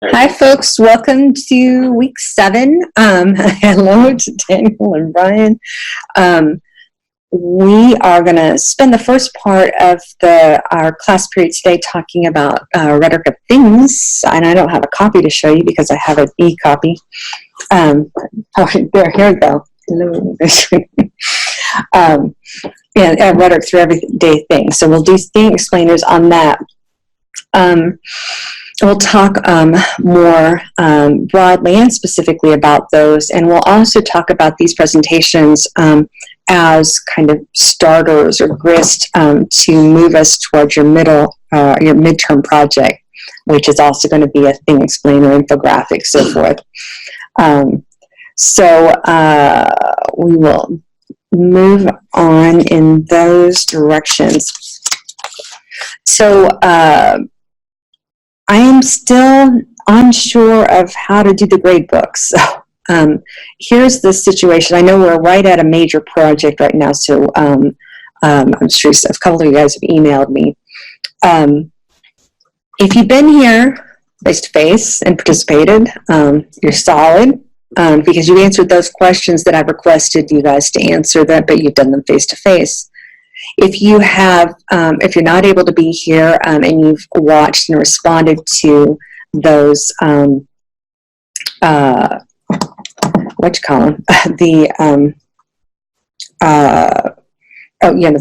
Hi, folks. Welcome to week 7. Hello to Daniel and Brian. We are going to spend the first part of our class period today talking about rhetoric of things. And I don't have a copy to show you because I have an e-copy. Here we go. Rhetoric through everyday things. So we'll do thing explainers on that. We'll talk more broadly and specifically about those, and we'll also talk about these presentations as kind of starters or grist to move us towards your midterm project, which is also going to be a thing explainer, infographic, so forth. We will move on in those directions. So I am still unsure of how to do the grade books. So here's the situation. I know we're right at a major project right now, so I'm sure a couple of you guys have emailed me. If you've been here face-to-face and participated, you're solid because you answered those questions that I've requested you guys to answer that, but you've done them face-to-face. If you have, if you're not able to be here and you've watched and responded to those, the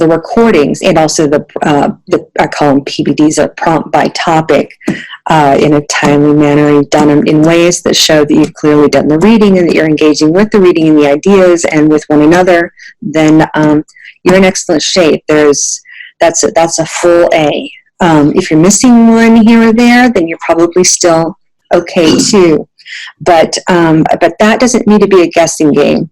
recordings, and also I call them PBDs, or prompt by topic, in a timely manner. You've done them in ways that show that you've clearly done the reading and that you're engaging with the reading and the ideas and with one another, then you're in excellent shape. That's a full A. If you're missing one here or there, then you're probably still okay too. But that doesn't need to be a guessing game.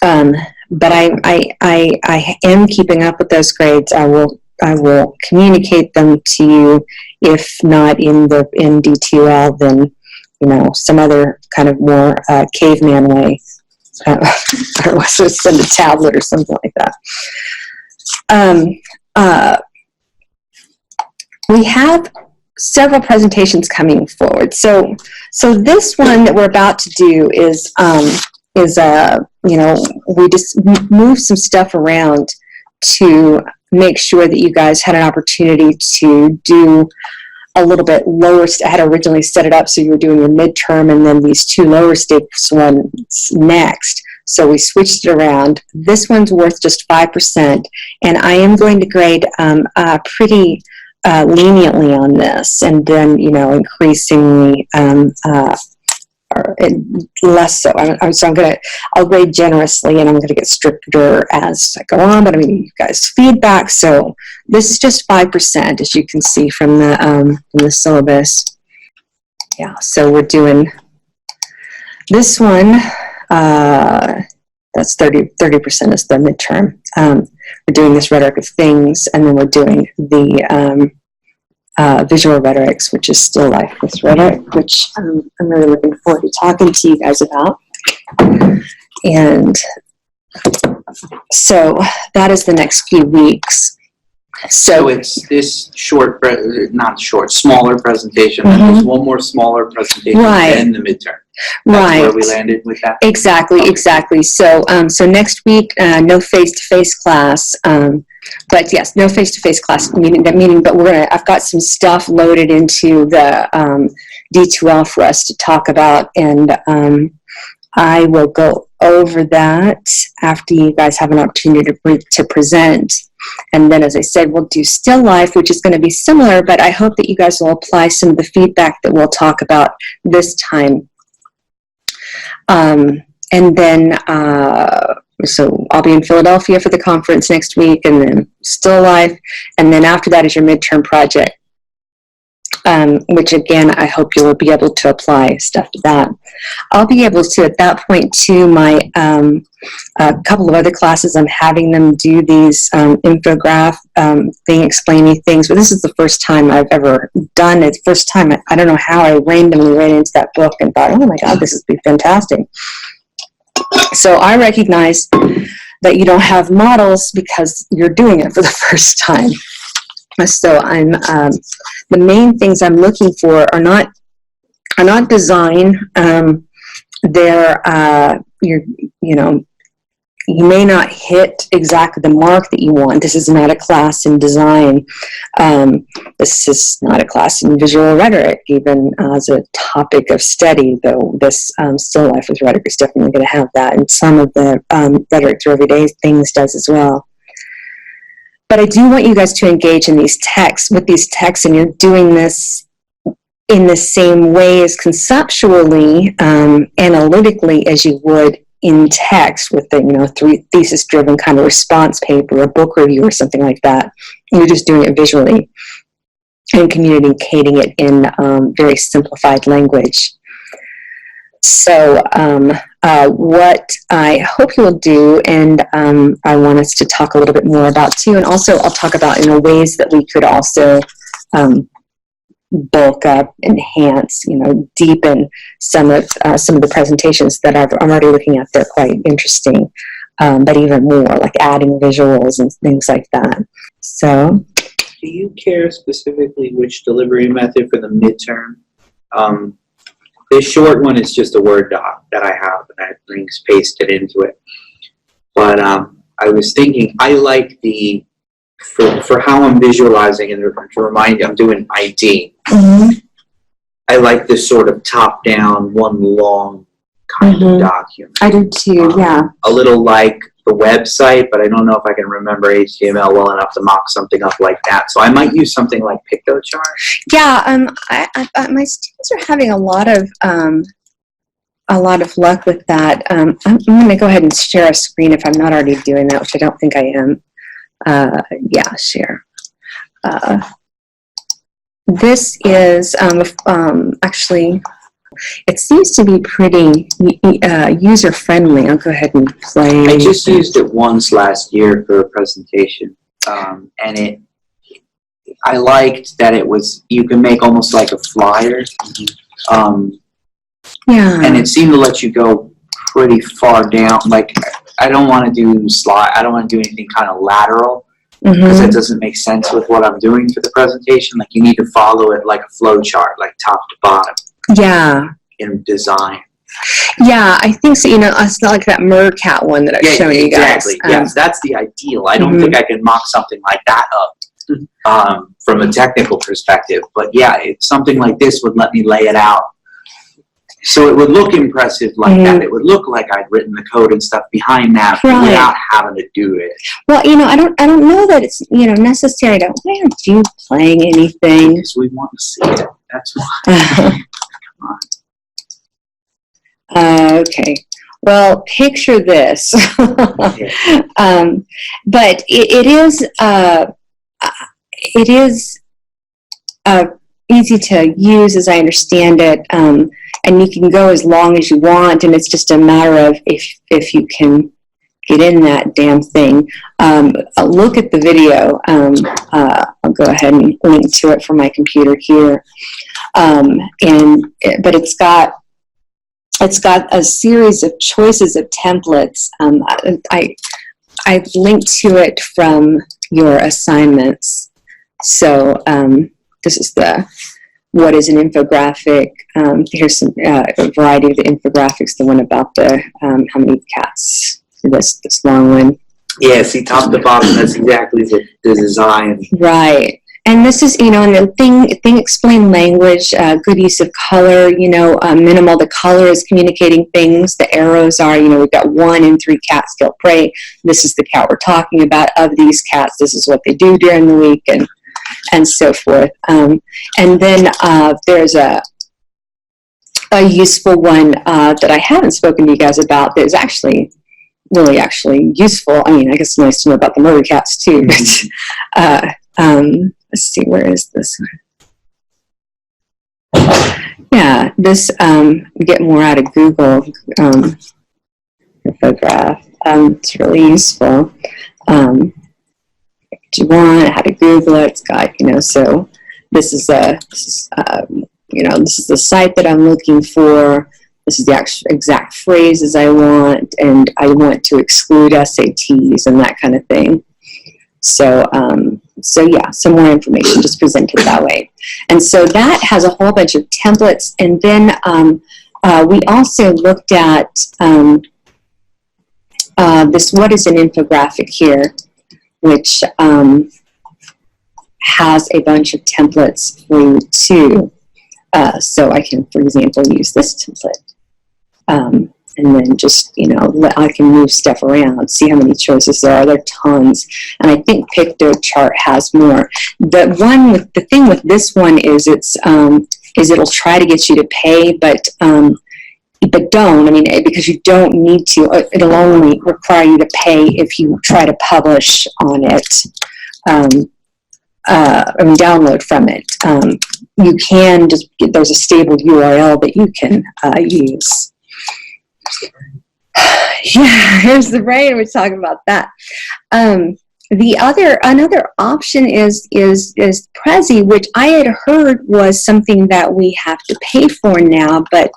But I am keeping up with those grades. I will communicate them to you, if not in D2L, then some other kind of more caveman way. I don't know, so send a tablet or something like that. We have several presentations coming forward. So this one that we're about to do is we just move some stuff around to make sure that you guys had an opportunity to do a little bit lower. I had originally set it up so you were doing your midterm and then these 2 lower stakes ones next. So we switched it around. This one's worth just 5%, and I am going to grade pretty leniently on this, and then increasingly less so. I'll grade generously, and I'm gonna get stricter as I go on. But you guys' feedback. So this is just 5%, as you can see from the syllabus. Yeah. So we're doing this one. That's 30% is the midterm. We're doing this rhetoric of things, and then we're doing the visual rhetorics, which is still life with rhetoric, which I'm really looking forward to talking to you guys about. And so that is the next few weeks. So it's this smaller presentation, and there's one more smaller presentation in the midterm. That's where we landed with that? Exactly. So next week, no face-to-face class. But yes, no face-to-face class meeting. But I've got some stuff loaded into the D2L for us to talk about, and I will go over that after you guys have an opportunity to present. And then, as I said, we'll do still life, which is going to be similar, but I hope that you guys will apply some of the feedback that we'll talk about this time. And then, so I'll be in Philadelphia for the conference next week, and then still life. And then after that is your midterm project, which again, I hope you will be able to apply stuff to that. I'll be able to, at that point, to my a couple of other classes, I'm having them do these infograph explaining things, but this is the first time I've ever done it. First time, I don't know how I randomly ran into that book and thought, oh my God, this would be fantastic. So I recognize that you don't have models because you're doing it for the first time. So I'm the main things I'm looking for are not design. They're you may not hit exactly the mark that you want. This is not a class in design. This is not a class in visual rhetoric, even as a topic of study, though this still life with rhetoric is definitely going to have that, and some of the rhetoric to everyday things does as well. But I do want you guys to engage in these texts, and you're doing this in the same way as conceptually, analytically as you would in text with the 3 thesis-driven kind of response paper, a book review or something like that. You're just doing it visually and communicating it in very simplified language. So what I hope you'll do, and I want us to talk a little bit more about too, and also I'll talk about ways that we could also bulk up, enhance, deepen some of the presentations that I'm already looking at. They're quite interesting, but even more, like adding visuals and things like that. So, do you care specifically which delivery method for the midterm? This short one is just a Word doc that I have, and I have links pasted into it. But I was thinking, I like the for how I'm visualizing, and to remind you, I'm doing ID. Mm-hmm. I like this sort of top-down, one long kind of document. I do too, yeah. A little like the website, but I don't know if I can remember HTML well enough to mock something up like that. So I might use something like PictoChart. Yeah, my students are having a lot of luck with that. I'm going to go ahead and share a screen if I'm not already doing that, which I don't think I am. Yeah, share. This is actually, it seems to be pretty user-friendly. I'll go ahead and play. I just used it once last year for a presentation, and I liked that you can make almost like a flyer. Yeah. And it seemed to let you go pretty far down. Like, I don't want to do I don't want to do anything kind of lateral, because that doesn't make sense with what I'm doing for the presentation. Like, you need to follow it like a flow chart, like top to bottom. Yeah. In design. Yeah, I think so. It's not like that Meerkat one that I've shown you guys. Exactly. Yes, that's the ideal. I don't think I can mock something like that up from a technical perspective. But yeah, something like this would let me lay it out. So it would look impressive like that. It would look like I'd written the code and stuff behind that without having to do it. Well, I don't know that it's necessary to. Why aren't you playing anything? Because we want to see it. That's why. Come on. Okay. Well, picture this. But it is easy to use, as I understand it. And you can go as long as you want, and it's just a matter of if you can get in that damn thing. Look at the video. I'll go ahead and link to it from my computer here. But it's got a series of choices of templates. I've linked to it from your assignments. So this is what is an infographic. Here's some a variety of the infographics. The one about the how many cats. This long one. Yeah, see, top to bottom. That's exactly the design. Right. And this is, and the thing explain language, good use of color, minimal. The color is communicating things. The arrows are, we've got 1 in 3 cats kill prey. This is the cat we're talking about. Of these cats, this is what they do during the week, and so forth. And then there's a useful one that I haven't spoken to you guys about that is really useful. I mean, I guess it's nice to know about the murder cats too. But let's see, where is this one? Yeah, this we get more out of Google infograph. It's really useful. What you want, how to Google it. It's got so this is the site that I'm looking for. This is the exact phrases I want, and I want to exclude SATs and that kind of thing. So, so yeah, some more information just presented that way. And so that has a whole bunch of templates. And then we also looked at this, what is an infographic here, which has a bunch of templates for you too. So I can, for example, use this template. And then just, you know, I can move stuff around, see how many choices there are. There are tons. And I think PictoChart has more. The thing with this one is it'll try to get you to pay, but don't. I mean, because you don't need to. It'll only require you to pay if you try to publish on it. Download from it. You can just, there's a stable URL that you can use. Yeah, here's the brain. We're talking about that. Another option is Prezi, which I had heard was something that we have to pay for now, but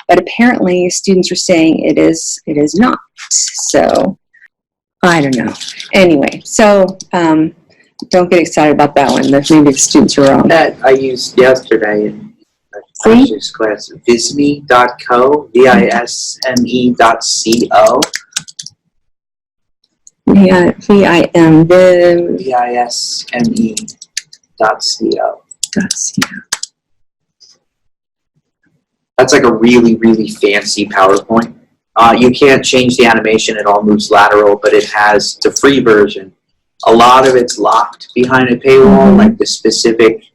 apparently students are saying it is not. So I don't know. Anyway, so don't get excited about that one. Maybe the students are wrong. That I used yesterday in physics class. Visme.co, visme.co. visme.co. That's like a really, really fancy PowerPoint. You can't change the animation, it all moves lateral, but it has the free version. A lot of it's locked behind a paywall, like the specific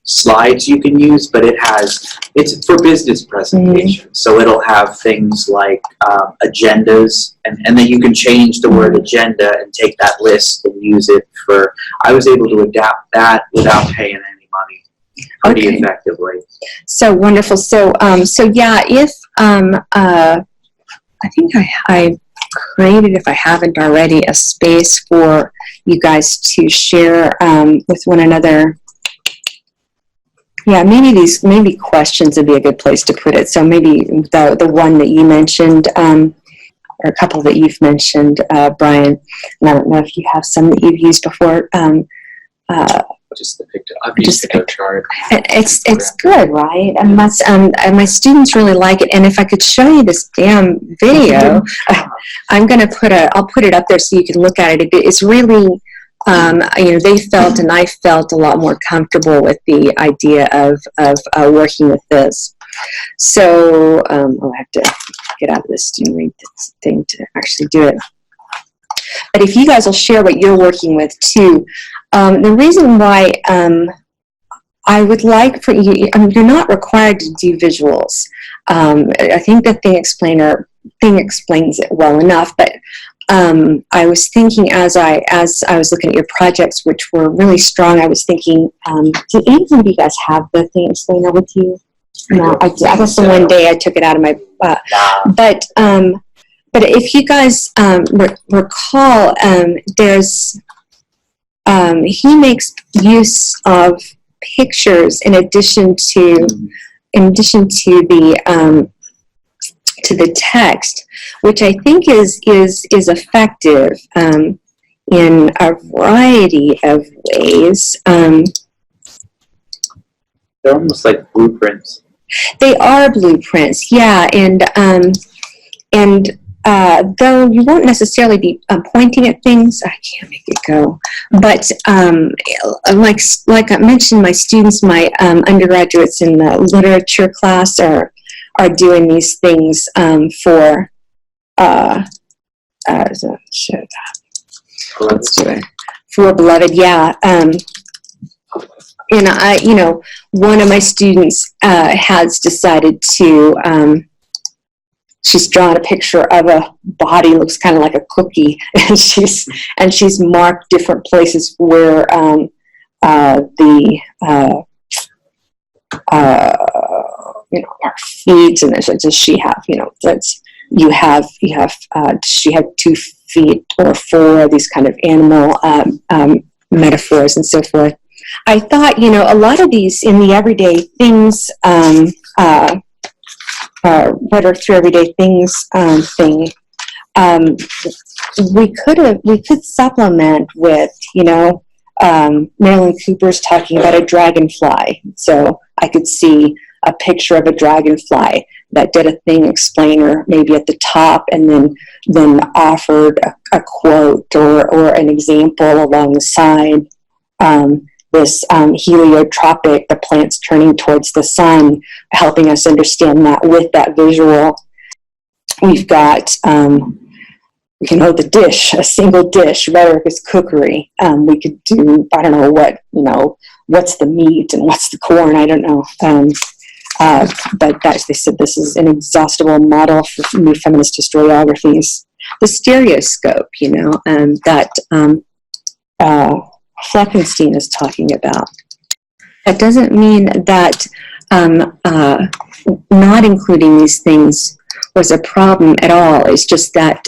slides you can use, but it's for business presentations. So it'll have things like agendas, and then you can change the word agenda and take that list and use it for, I was able to adapt that without paying any money pretty effectively. So wonderful. So yeah, if I think I created, if I haven't already, a space for you guys to share with one another. Yeah, maybe questions would be a good place to put it. So maybe the one that you mentioned, or a couple that you've mentioned, Brian. And I don't know if you have some that you've used before. Just the picture. I've used the PictoChart. It's good, right? And my students really like it. And if I could show you this damn video, I'll put it up there so you can look at it. It's really, they felt and I felt a lot more comfortable with the idea of working with this. So I'll have to get out of this student read thing to actually do it. But if you guys will share what you're working with too, the reason why I would like for you, you're not required to do visuals. I think the thing explains it well enough, but I was thinking as I was looking at your projects, which were really strong, I was thinking, do any of you guys have the thing explainer with you? No, I guess the one day I took it out of my, but if you guys recall, he makes use of pictures in addition to the text, which I think is effective in a variety of ways. They're almost like blueprints. They are blueprints, yeah, and though you won't necessarily be pointing at things, I can't make it go. But like I mentioned, my students, my undergraduates in the literature class are doing these things for. Let's do it for Beloved, yeah. And one of my students has decided to. She's drawn a picture of a body, looks kind of like a cookie, and she's marked different places where our feet, and does she have, does she have 2 feet or 4, these kind of animal metaphors and so forth. I thought, a lot of these in the everyday things, what are through everyday things thing, we could supplement with, Marilyn Cooper's talking about a dragonfly. So I could see a picture of a dragonfly that did a thing explainer maybe at the top, and then offered a quote or an example along the side. This heliotropic, the plants turning towards the sun, helping us understand that with that visual. We've got, the dish, a single dish, rhetoric is cookery. We could do, I don't know what, what's the meat and what's the corn, I don't know. But they said this is an inexhaustible model for new feminist historiographies. The stereoscope, that Fleckenstein is talking about. That doesn't mean that not including these things was a problem at all. It's just that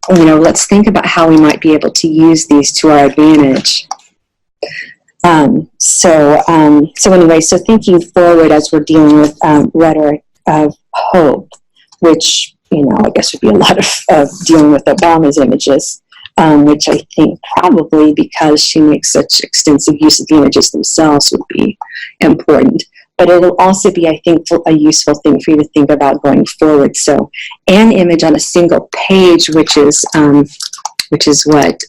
let's think about how we might be able to use these to our advantage. So thinking forward as we're dealing with rhetoric of hope, which, I guess would be a lot of dealing with Obama's images, which I think probably because she makes such extensive use of the images themselves would be important. But it'll also be, I think, a useful thing for you to think about going forward. So an image on a single page, which is what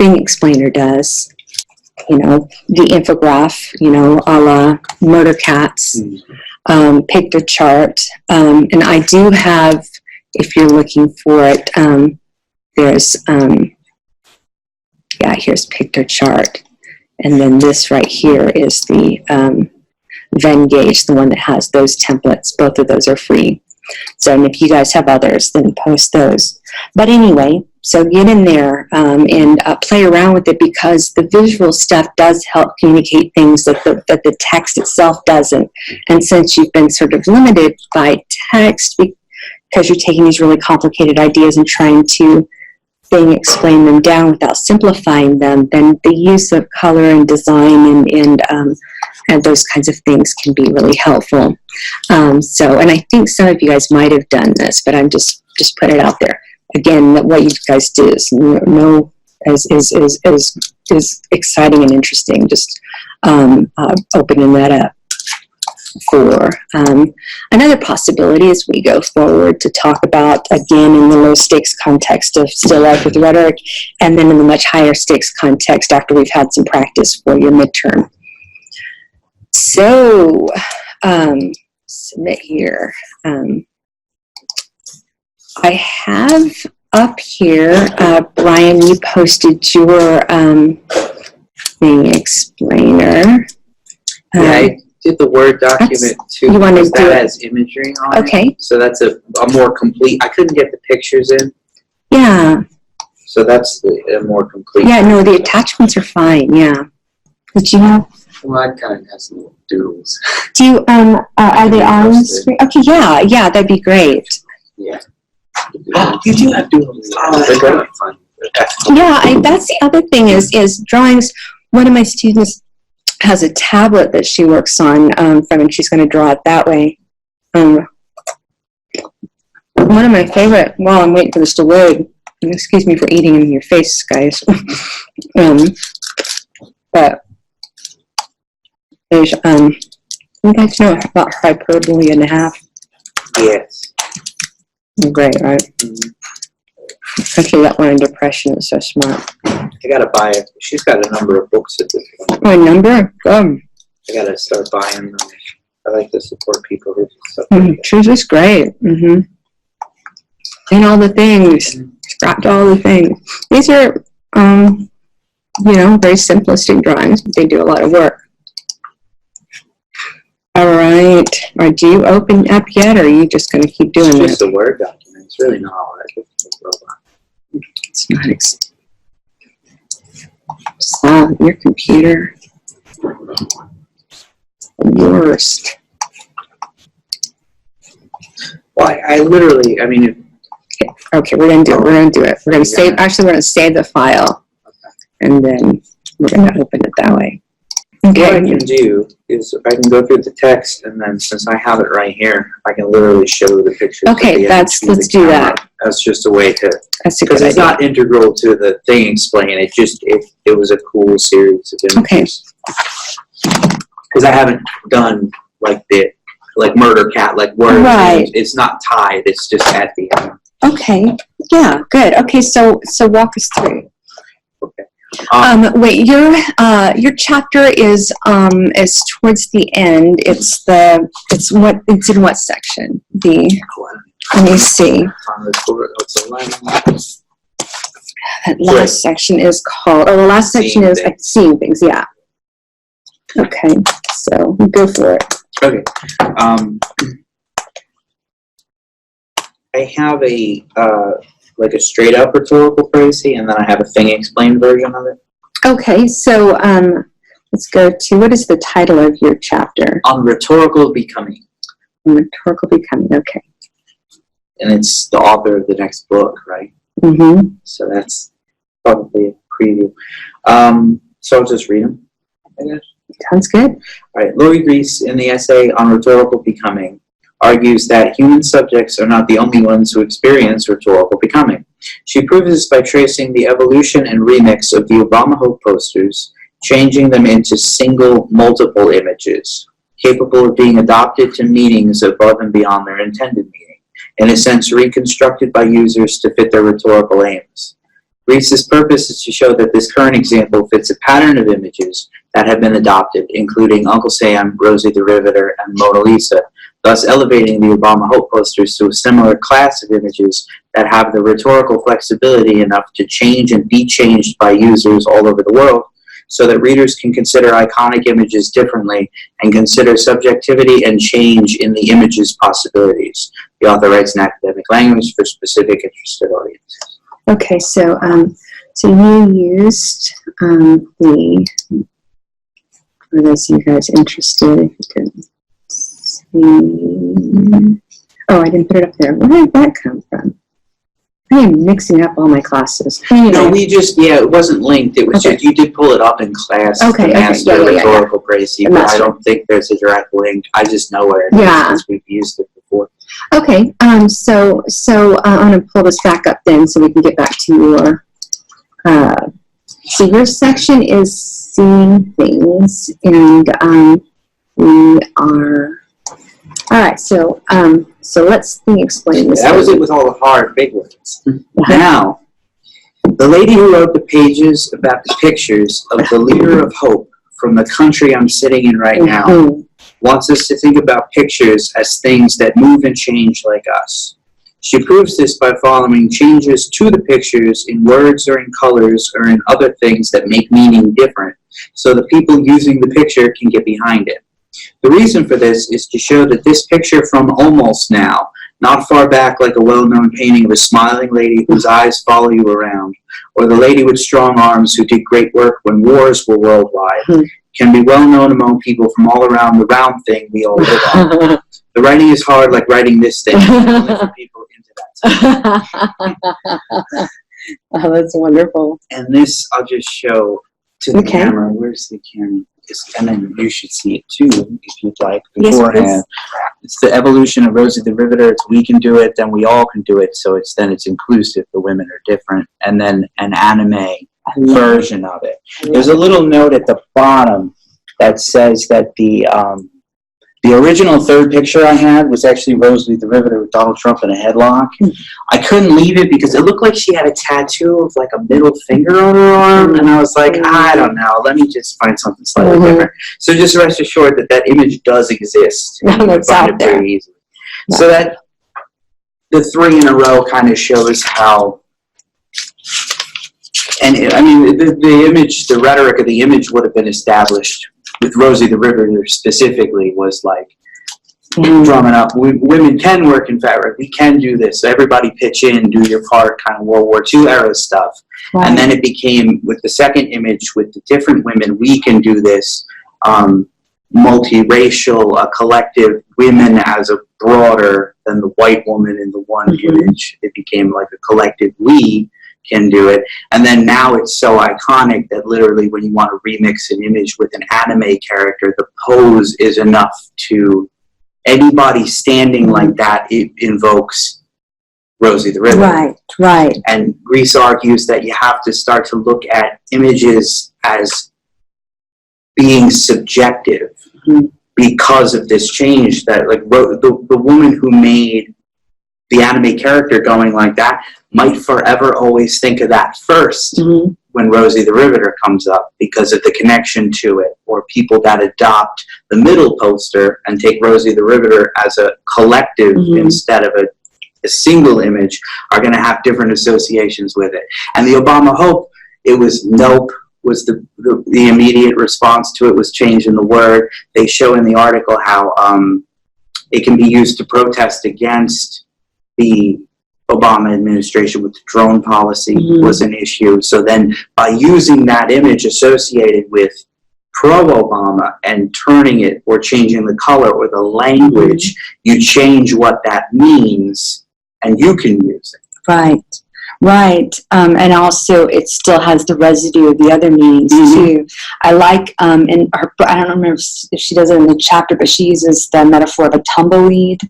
Bing Explainer does. The infograph, a la Motor Cats, picture chart. And I do have, if you're looking for it, there's, here's picture chart. And then this right here is the Venn gauge, the one that has those templates. Both of those are free. So, and if you guys have others, then post those. But anyway, so get in there and play around with it, because the visual stuff does help communicate things that the text itself doesn't. And since you've been sort of limited by text because you're taking these really complicated ideas and trying to explain them down without simplifying them, then the use of color and design and those kinds of things can be really helpful. And I think some of you guys might have done this, but I'm just put it out there. Again, that what you guys do is is exciting and interesting. Just opening that up for another possibility as we go forward to talk about, again, in the low stakes context of still life with rhetoric, and then in the much higher stakes context after we've had some practice for your midterm. So, submit here. I have up here, Brian, you posted your thing explainer. I did the Word document too. You want to do that it has imagery on okay. it. So that's a more complete. I couldn't get the pictures in. Yeah. So that's a more complete. Yeah, no, the attachments are fine. Yeah. Did you have? Well, that kind of has little doodles. Do you, are they on the screen? Okay, yeah, that'd be great. Yeah. Oh, you do have doodles. They're kind of fun. Yeah, that's the other thing is drawings. One of my students has a tablet that she works on from, and she's going to draw it that way. One of my favorite, well, I'm waiting for this to load. Excuse me for eating in your face, guys. But there's, you guys know about hyperbole and a half? Yes. Great, right? Mm-hmm. Okay, that one in depression is so smart. I gotta buy it. She's got a number of books at this point. My number? Good. I gotta start buying them. I like to support people who do stuff like that. She's just great. And all the things. Scrapped all the things. These are, very simplistic drawings, but they do a lot of work. All right. Do you open up yet, or are you just going to keep doing It's it? just a Word document. It's really not all that difficult. It's not. Your computer. The worst. Well, I literally, I mean, Okay, we're going to do it. We're going to do it. We're going to save, actually, we're going to save the file, and then we're going to open it that way. What I Okay. can do is I can go through the text, and then since I have it right here, I can literally show the pictures. of Okay, the image let's through the do camera. that. That's just a way to, That's a because good it's idea. not integral to the thing explaining. It was a cool series of Okay. images. Because I haven't done like Murder Cat, like words. Right. It's not tied. It's just at the end. Okay. Yeah. Good. Okay. So walk us through. Okay. Wait. Your chapter is towards the end. It's in what section? Let me see. On the tour, it's 11. That last section is called. Oh, the last section is seeing things. Yeah. Okay. So go for it. Okay. I have a straight up rhetorical précis, and then I have a thing explained version of it. Okay. So let's go to, what is the title of your chapter? On rhetorical becoming. Rhetorical becoming. Okay. And it's the author of the next book, right? Mm-hmm. So that's probably a preview. So I'll just read them, I guess. Sounds good. All right. Lori Reese, in the essay on rhetorical becoming, argues that human subjects are not the only ones who experience rhetorical becoming. She proves this by tracing the evolution and remix of the Obama Hope posters, changing them into single, multiple images, capable of being adopted to meanings above and beyond their intended meaning, in a sense reconstructed by users to fit their rhetorical aims. Reese's purpose is to show that this current example fits a pattern of images that have been adopted, including Uncle Sam, Rosie the Riveter, and Mona Lisa, thus elevating the Obama Hope posters to a similar class of images that have the rhetorical flexibility enough to change and be changed by users all over the world, so that readers can consider iconic images differently and consider subjectivity and change in the image's possibilities. The author writes in academic language for specific interested audiences. Okay, so you used for those of you guys interested, if you didn't see. Oh, I didn't put it up there. Where did that come from? I am mixing up all my classes. Anyway. No, it wasn't linked. It was Okay. just, you did pull it up in class. Okay, the master yeah. rhetorical précis, The but I master. don't think there's a direct link. I just know where it is Yeah. since we've used it before. Okay, so I'm going to pull this back up then so we can get back to your, so your section is seeing things, and we are, all right, so let's explain this. That was it with all the hard, big words. Now, the lady who wrote the pages about the pictures of the leader of hope from the country I'm sitting in right now Mhm. wants us to think about pictures as things that move and change like us. She proves this by following changes to the pictures in words or in colors or in other things that make meaning different, so the people using the picture can get behind it. The reason for this is to show that this picture from almost now, not far back like a well-known painting of a smiling lady whose eyes follow you around, or the lady with strong arms who did great work when wars were worldwide, can be well known among people from all around the round thing we all live on. The writing is hard like writing this thing, only for people into that. Oh, that's wonderful. And this I'll just show to the Okay. camera. Where's the camera? And then you should see it too, if you'd like, Yes, beforehand. please. It's the evolution of Rosie the Riveter. It's we can do it, then we all can do it. So it's inclusive. The women are different. And then an anime version of it. There's a little note at the bottom that says that the original third picture I had was actually Rosie the Riveter with Donald Trump in a headlock. I couldn't leave it because it looked like she had a tattoo of like a middle finger on her arm, and I was like, I don't know, let me just find something slightly different. So just rest assured that image does exist. No, it's out there. Very easily. So that the three in a row kind of shows how. And I mean, the image, the rhetoric of the image would have been established with Rosie the Riveter specifically, was like drumming up, women can work in fabric, we can do this, so everybody pitch in, do your part, kind of World War II era stuff. Right. And then it became, with the second image, with the different women, we can do this, multiracial, collective, women as a broader than the white woman in the one image. It became like a collective we can do it. And then now it's so iconic that literally when you want to remix an image with an anime character, the pose is enough to anybody standing like that, it invokes Rosie the Riveter. Right, right. And Greece argues that you have to start to look at images as being subjective because of this change that, like, the woman who made the anime character going like that might forever always think of that first when Rosie the Riveter comes up because of the connection to it, or people that adopt the middle poster and take Rosie the Riveter as a collective instead of a single image are going to have different associations with it. And the Obama Hope, it was nope, was the immediate response to it was changing the word. They show in the article how it can be used to protest against the Obama administration with the drone policy was an issue. So then by using that image associated with pro-Obama and turning it or changing the color or the language, you change what that means and you can use it. Right, right. And also it still has the residue of the other meanings too. I like, in her, I don't remember if she does it in the chapter, but she uses the metaphor of a tumbleweed.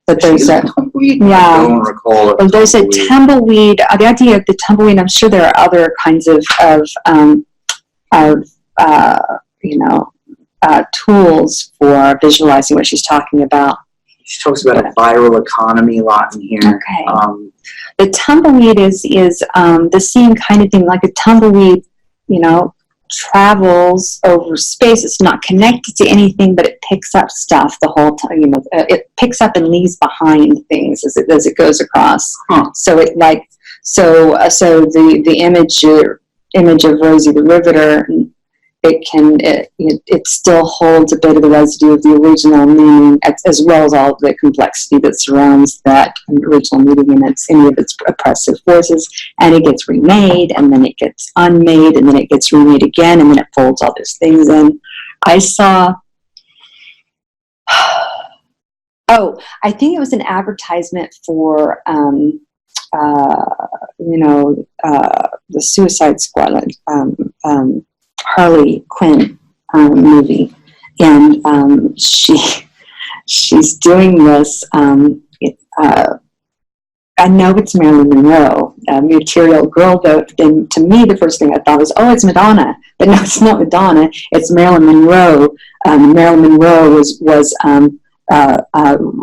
But there's a tumbleweed? Yeah. I don't recall it. Well, there's a tumbleweed. The idea of the tumbleweed. I'm sure there are other kinds of tools for visualizing what she's talking about. She talks about a viral economy a lot in here. Okay. The tumbleweed is the same kind of thing. Like a tumbleweed, travels over space. It's not connected to anything, but it picks up stuff the whole time. It picks up and leaves behind things as it goes across. So it the image of Rosie the Riveter, it still holds a bit of the residue of the original meaning, as well as all of the complexity that surrounds that original meaning and any of its oppressive forces. And it gets remade, and then it gets unmade, and then it gets remade again, and then it folds all those things in. I saw, I think it was an advertisement for, the Suicide Squad, Harley Quinn movie, and she's doing this. I know it's Marilyn Monroe, Material Girl, though. And to me, the first thing I thought was, oh, it's Madonna, but no, it's not Madonna. It's Marilyn Monroe. Marilyn Monroe was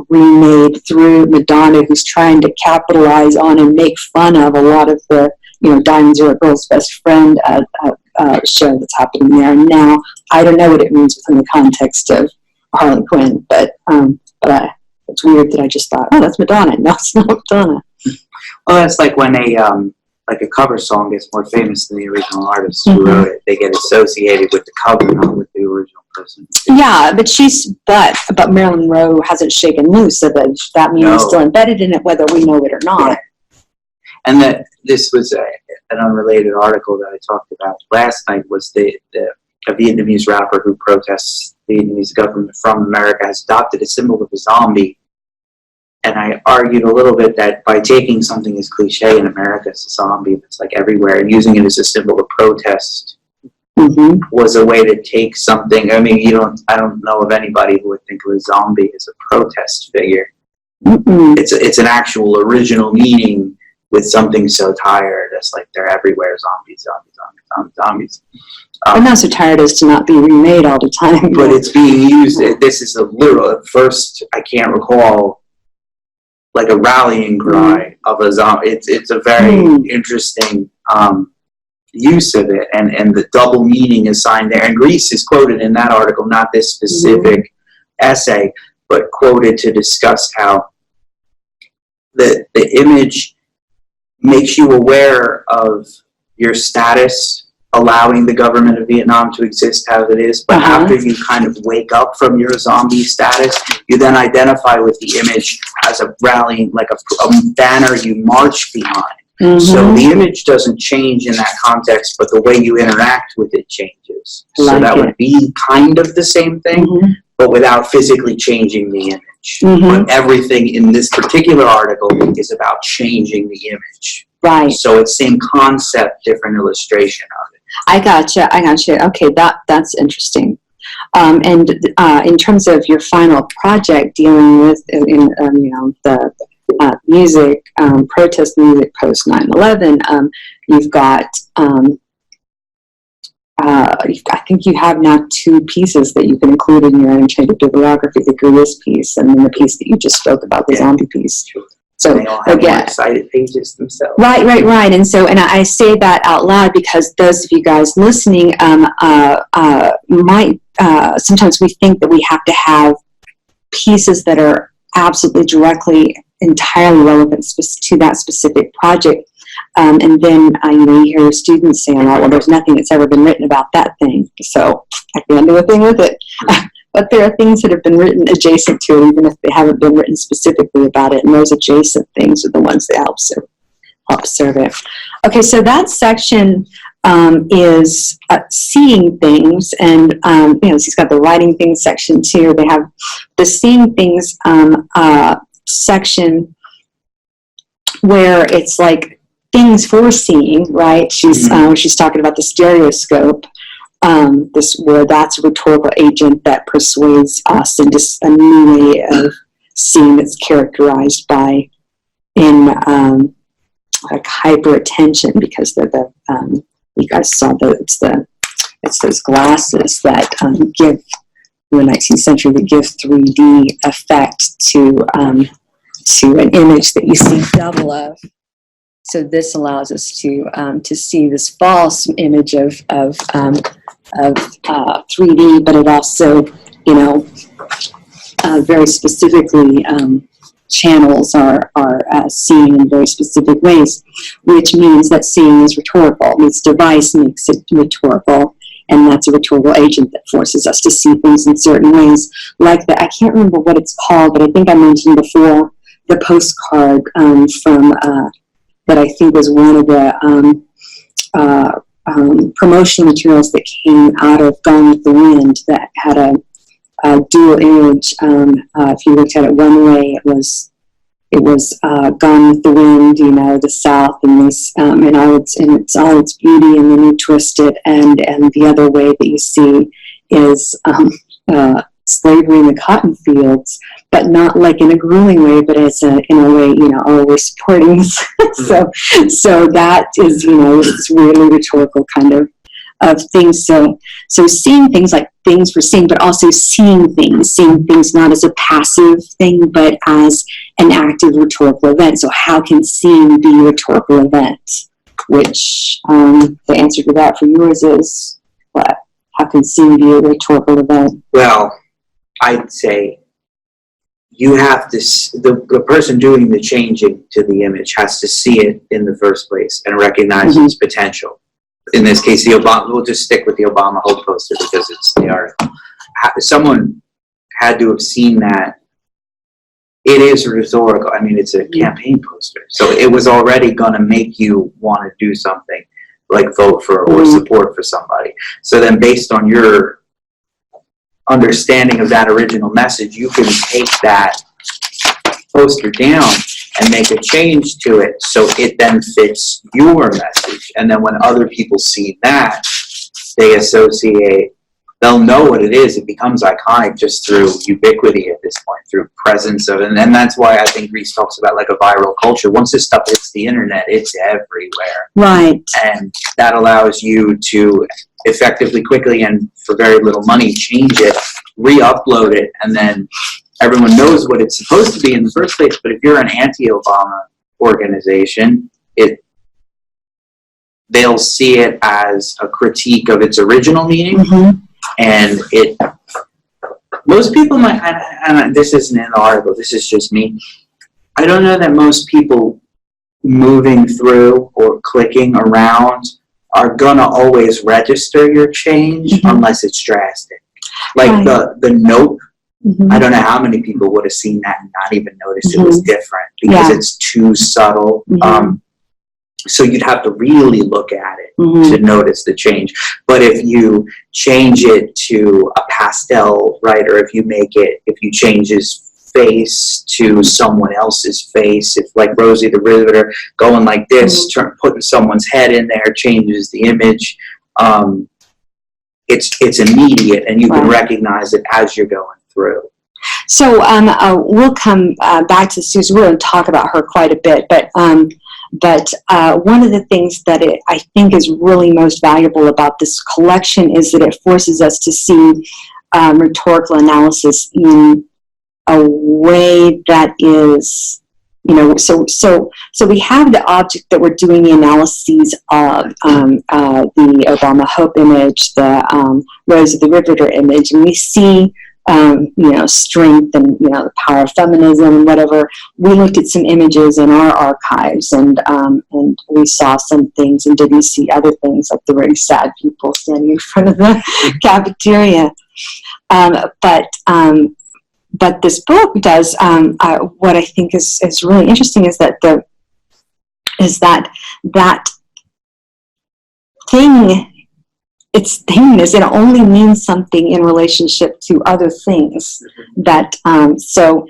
remade through Madonna, who's trying to capitalize on and make fun of a lot of the Diamonds Are a Girl's Best Friend show that's happening there. And now I don't know what it means within the context of Harley Quinn, but it's weird that I just thought, oh, that's Madonna. No, it's not Madonna. Well, that's like when a cover song gets more famous than the original artist who wrote it. They get associated with the cover, not with the original person. Yeah, but Marilyn Monroe hasn't shaken loose, so that meaning is still embedded in it, whether we know it or not. Yeah. And that this was an unrelated article that I talked about last night was a Vietnamese rapper who protests the Vietnamese government from America has adopted a symbol of a zombie. And I argued a little bit that by taking something as cliche in America as a zombie that's like everywhere and using it as a symbol of protest was a way to take something. I mean, I don't know of anybody who would think of a zombie as a protest figure. It's an actual original meaning with something so tired. It's like they're everywhere. Zombies. I'm not so tired as to not be remade all the time. But it's being used. This is a literal. At first, I can't recall like a rallying cry of a zombie. It's a very interesting use of it, and the double meaning assigned there. And Greece is quoted in that article, not this specific essay, but quoted to discuss how the image makes you aware of your status, allowing the government of Vietnam to exist as it is, but after you kind of wake up from your zombie status, you then identify with the image as a rallying, like a banner you march behind. So the image doesn't change in that context, but the way you interact with it changes. So that would be kind of the same thing, but without physically changing the image. But everything in this particular article is about changing the image Right. So it's same concept, different illustration of it. I gotcha. Okay, that's interesting. And in terms of your final project dealing with, the music, protest music post 9/11, you've got, I think you have now 2 pieces that you can include in your interchangeable bibliography, the Guerrillas piece and then the piece that you just spoke about, the zombie piece. So they all have more excited pages themselves. Right. And so, and I say that out loud because those of you guys listening might, sometimes we think that we have to have pieces that are absolutely directly, entirely relevant to that specific project. And then, you hear students saying, well, there's nothing that's ever been written about that thing, so I can't do a thing with it. But there are things that have been written adjacent to it, even if they haven't been written specifically about it, and those adjacent things are the ones that help serve it. Okay, so that section is seeing things, and she's got the writing things section too. They have the seeing things section where it's like things for seeing, right? She's talking about the stereoscope. Where that's a rhetorical agent that persuades us into a new way of seeing that's characterized by like hyper attention, because you guys saw it's those glasses that give in the 19th century that give 3D effect to an image that you see double of. So this allows us to see this false image of 3D, but it also, very specifically channels are seeing in very specific ways, which means that seeing is rhetorical. Its device makes it rhetorical, and that's a rhetorical agent that forces us to see things in certain ways. Like I can't remember what it's called, but I think I mentioned before the postcard from. That I think was one of the promotional materials that came out of Gone with the Wind that had a dual image. If you looked at it one way, it was Gone with the Wind, the South, and this in all its beauty, and then you twist it, and the other way that you see is slavery in the cotton fields, but not like in a grueling way, but as in a way, we're supporting this. so that is, this really rhetorical kind of things. So seeing things like things for seeing, but also seeing things not as a passive thing, but as an active rhetorical event. So how can seeing be a rhetorical event? Which the answer to that for yours is what? How can seeing be a rhetorical event? Well, I'd say you have to, the person doing the changing to the image has to see it in the first place and recognize its potential. In this case, we'll just stick with the Obama Hope poster because it's the article. Someone had to have seen that. It is rhetorical. I mean, it's a campaign poster. So it was already going to make you want to do something like vote for or support for somebody. So then based on your understanding of that original message, you can take that poster down and make a change to it so it then fits your message. And then when other people see that, they associate, they'll know what it is. It becomes iconic just through ubiquity at this point, through presence of, and that's why I think Reese talks about like a viral culture. Once this stuff hits the internet, it's everywhere. Right. And that allows you to effectively, quickly, and for very little money, change it, re-upload it, and then everyone knows what it's supposed to be in the first place. But if you're an anti-Obama organization, they'll see it as a critique of its original meaning. And most people might, and this isn't in the article, this is just me, I don't know that most people moving through or clicking around are gonna always register your change unless it's drastic. Like the nope, I don't know how many people would have seen that and not even noticed it was different because it's too subtle. So you'd have to really look at it to notice the change. But if you change it to a pastel, right, or if you change his face to someone else's face. If like Rosie the Riveter going like this, putting someone's head in there changes the image. It's immediate, and you can recognize it as you're going through. So we'll come back to Susan. We're going to talk about her quite a bit, but one of the things that I think is really most valuable about this collection is that it forces us to see rhetorical analysis in a way that is, so we have the object that we're doing the analyses of, the Obama Hope image, the Rose of the Riveter image, and we see strength and, the power of feminism and whatever. We looked at some images in our archives and we saw some things and didn't see other things, like the very sad people standing in front of the cafeteria. But this book does, what I think is really interesting is that that thing, its thingness, it only means something in relationship to other things. That so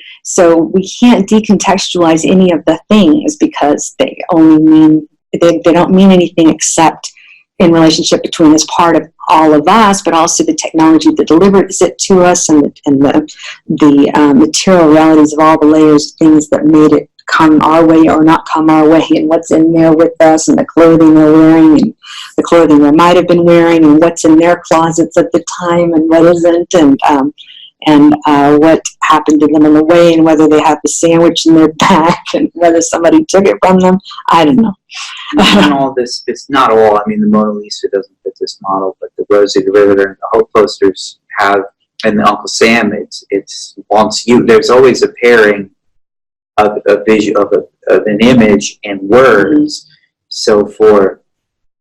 we can't decontextualize any of the things because they only mean they don't mean anything except in relationship between as part of all of us, but also the technology that delivers it to us, and the material realities of all the layers of things that made it come our way or not come our way, and what's in there with us, and the clothing they're wearing, and the clothing they might have been wearing, and what's in their closets at the time, and what isn't, and what happened to them on the way, and whether they have the sandwich in their bag, and whether somebody took it from them. I don't know. And all this, it's not all. I mean, the Mona Lisa doesn't fit this model, but the Rosie the Riveter and the Hope posters have, and the Uncle Sam, it's wants you. There's always a pairing of a vision of an image and words. So for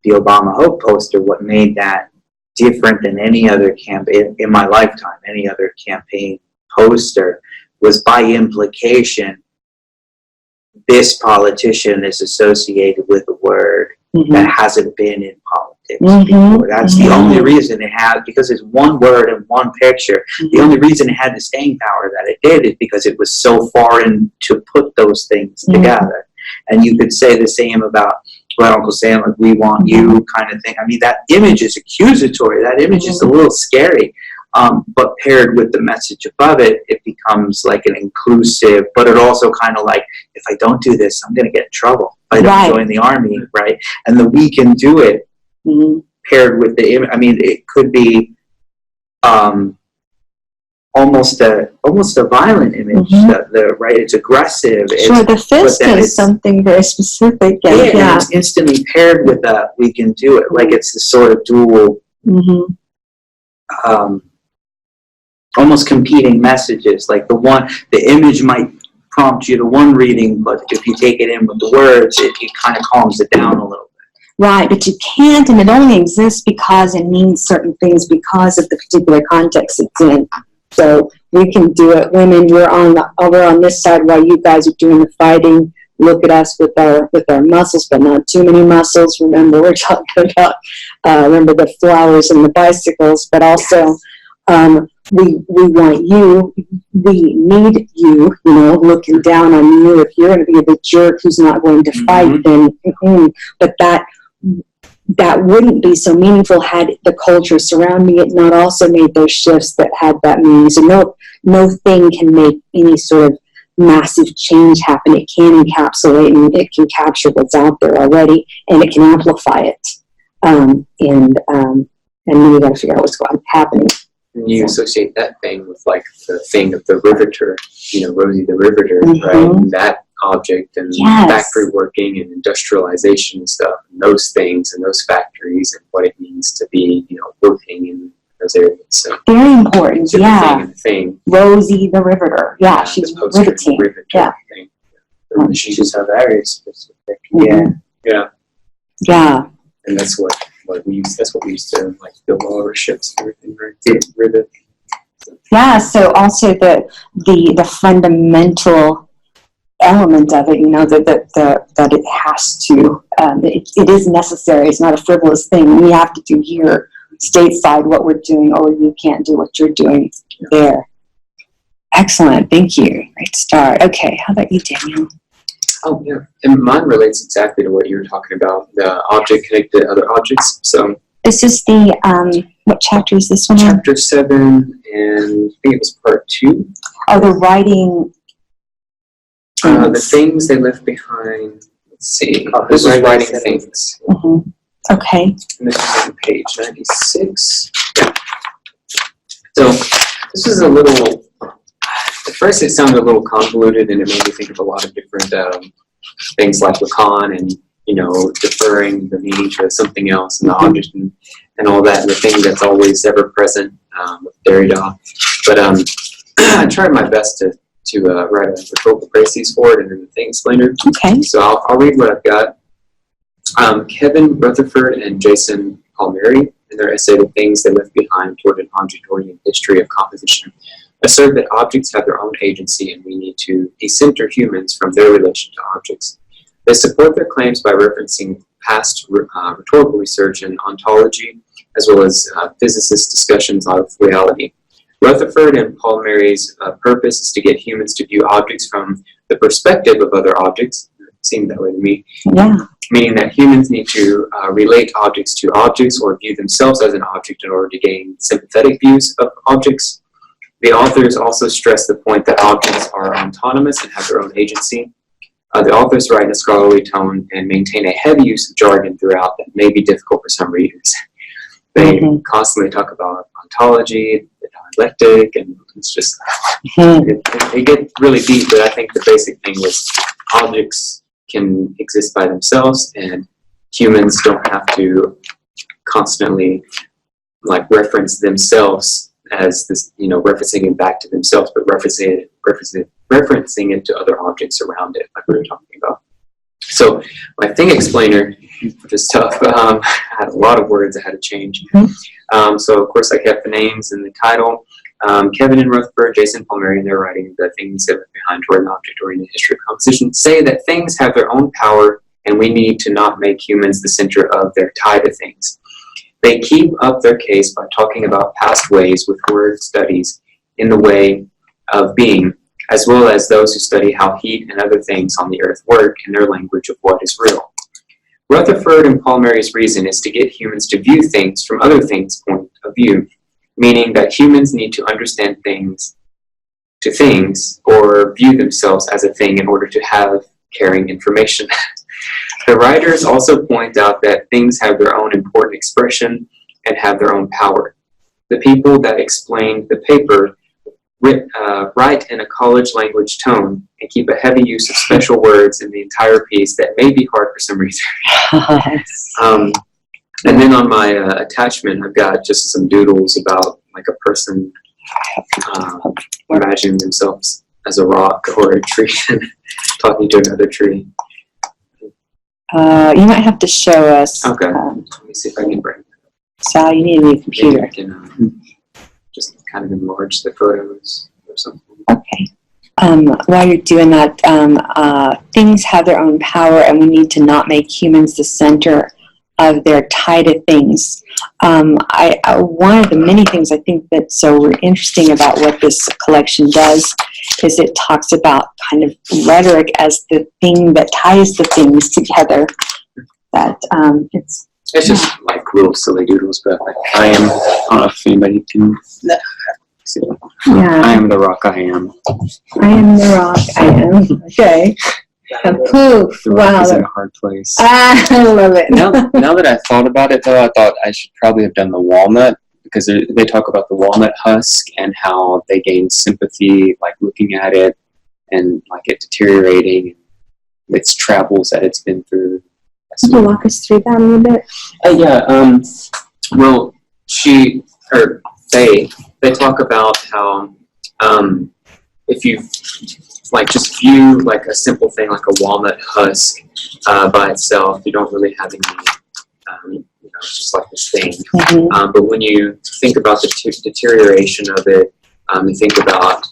the Obama Hope poster, what made that different than any other campaign in my lifetime, any other campaign poster, was by implication, this politician is associated with a word that hasn't been in politics before. That's the only reason it had, because it's one word and one picture. The only reason it had the staying power that it did is because it was so foreign to put those things together. And you could say the same about, well, Uncle Sam, like, we want you kind of thing. I mean, that image is accusatory. That image is a little scary. But paired with the message above it, it becomes like an inclusive, but it also kind of like, if I don't do this, I'm going to get in trouble. If I don't join the army, right? And the we can do it paired with the image. I mean, it could be almost a violent image. Right? It's aggressive. Sure, the fist is something very specific. And it's instantly paired with that we can do it. Like it's this sort of dual. Almost competing messages. Like the image might prompt you to one reading, but if you take it in with the words, it kind of calms it down a little bit. Right, but you can't, and it only exists because it means certain things because of the particular context it's in. So we can do it. Women, we're on this side while you guys are doing the fighting. Look at us with our muscles, but not too many muscles. Remember, we're talking about remember the flowers and the bicycles, but also we want you. We need you. Looking down on you. If you're going to be the jerk who's not going to fight, then. But that wouldn't be so meaningful had the culture surrounding it not also made those shifts that had that meaning. So no thing can make any sort of massive change happen. It can encapsulate and it can capture what's out there already, and it can amplify it. And then you got to figure out what's happening. And you associate that thing with like the thing of the riveter, Rosie the Riveter, right? And that object and factory working and industrialization and stuff, and those things and those factories and what it means to be, working in those areas. So very important. Thing. Rosie the Riveter. Yeah, she's riveting. Thing. She just have very specific. Yeah. And that's what we use. That's what we used to like build all our ships and everything, right? Rivet. Yeah. So also the fundamental element of it, that it has to. It is necessary. It's not a frivolous thing. We have to do here stateside what we're doing, or you can't do what you're doing there. Excellent. Thank you. Great start. Okay. How about you, Daniel? Oh, yeah. And mine relates exactly to what you were talking about, the object connected to other objects. So This is the, what chapter is this one in? chapter 7, and I think it was part 2. Oh, the writing. The things they left behind. Let's see. This is writing things. Mm-hmm. Okay. And this is on page 96. Yeah. So this is a little, at first it sounded a little convoluted, and it made me think of a lot of different things like Lacan and, you know, deferring the meaning to something else and the object and all that, and the thing that's always ever present with Derrida. But I tried my best to write a rhetorical précis for it and then the thing explainer. Okay. So I'll read what I've got. Kevin Rutherford and Jason Palmieri, in their essay The Things They Left Behind Toward an Object-Oriented History of Composition, assert that objects have their own agency and we need to decenter humans from their relation to objects. They support their claims by referencing past rhetorical research in ontology, as well as physicists' discussions of reality. Rutherford and Palmieri's purpose is to get humans to view objects from the perspective of other objects. It seemed that way to me. Yeah. Meaning that humans need to relate objects to objects or view themselves as an object in order to gain sympathetic views of objects. The authors also stress the point that objects are autonomous and have their own agency. The authors write in a scholarly tone and maintain a heavy use of jargon throughout that may be difficult for some readers. They constantly talk about ontology, the dialectic, and it's just, it gets really deep, but I think the basic thing was objects can exist by themselves, and humans don't have to constantly like reference themselves as this, you know, referencing it back to themselves, but referencing it to other objects around it, like we were talking about. So my thing explainer, which is tough, I had a lot of words I had to change. So of course I kept the names and the title. Kevin and Rutherford, Jason Palmieri, in their writing, The Things They Left Behind Toward an Object-Oriented History of Composition, say that things have their own power and we need to not make humans the center of their tie to things. They keep up their case by talking about past ways with word studies in the way of being, as well as those who study how heat and other things on the earth work in their language of what is real. Rutherford and Palmieri's reason is to get humans to view things from other things' point of view, meaning that humans need to understand things to things or view themselves as a thing in order to have carrying information. The writers also point out that things have their own important expression and have their own power. The people that explained the paper write in a college language tone and keep a heavy use of special words in the entire piece that may be hard for some reason. And then on my attachment, I've got just some doodles about like a person imagining themselves as a rock or a tree and talking to another tree. You might have to show us. Okay. Let me see if I can bring it. Sal, you need a new computer. Maybe I can just kind of enlarge the photos or something. Okay. While you're doing that, things have their own power and we need to not make humans the center of their tie to things. One of the many things I think that's so interesting about what this collection does is it talks about kind of rhetoric as the thing that ties the things together. That it's just like little silly doodles, but like I don't know if anybody can see. Yeah. I am the rock I am. I am the rock I am. Okay. And poof. The rock Wow. is in a hard place. I love it. now that I thought about it, though, I thought I should probably have done the walnut, because they talk about the walnut husk and how they gain sympathy, like looking at it and like it deteriorating, and its travels that it's been through. Can you walk us through that a little bit? Yeah. Well, they talk about how if you like just view like a simple thing like a walnut husk by itself, you don't really have any, it's just like this thing. But when you think about the deterioration of it, you think about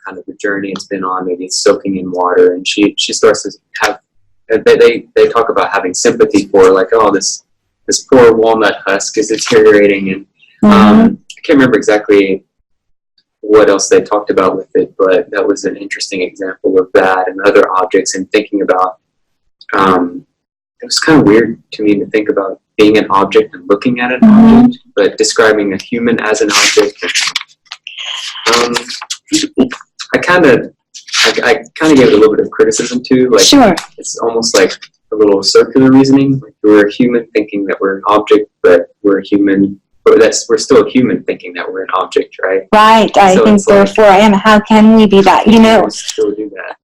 kind of the journey it's been on. Maybe it's soaking in water, and she starts to have. They talk about having sympathy for like, oh, this poor walnut husk is deteriorating, and I can't remember exactly what else they talked about with it, but that was an interesting example of that and other objects, and thinking about, it was kind of weird to me to think about being an object and looking at an object, but describing a human as an object. I kind of gave it a little bit of criticism too. Like, Sure. it's almost like a little circular reasoning. Like, we're a human thinking that we're an object, but we're a human, but we're still a human thinking that we're an object, right? Right. I So think it's like, therefore I am. How can we be that? You know, still do that.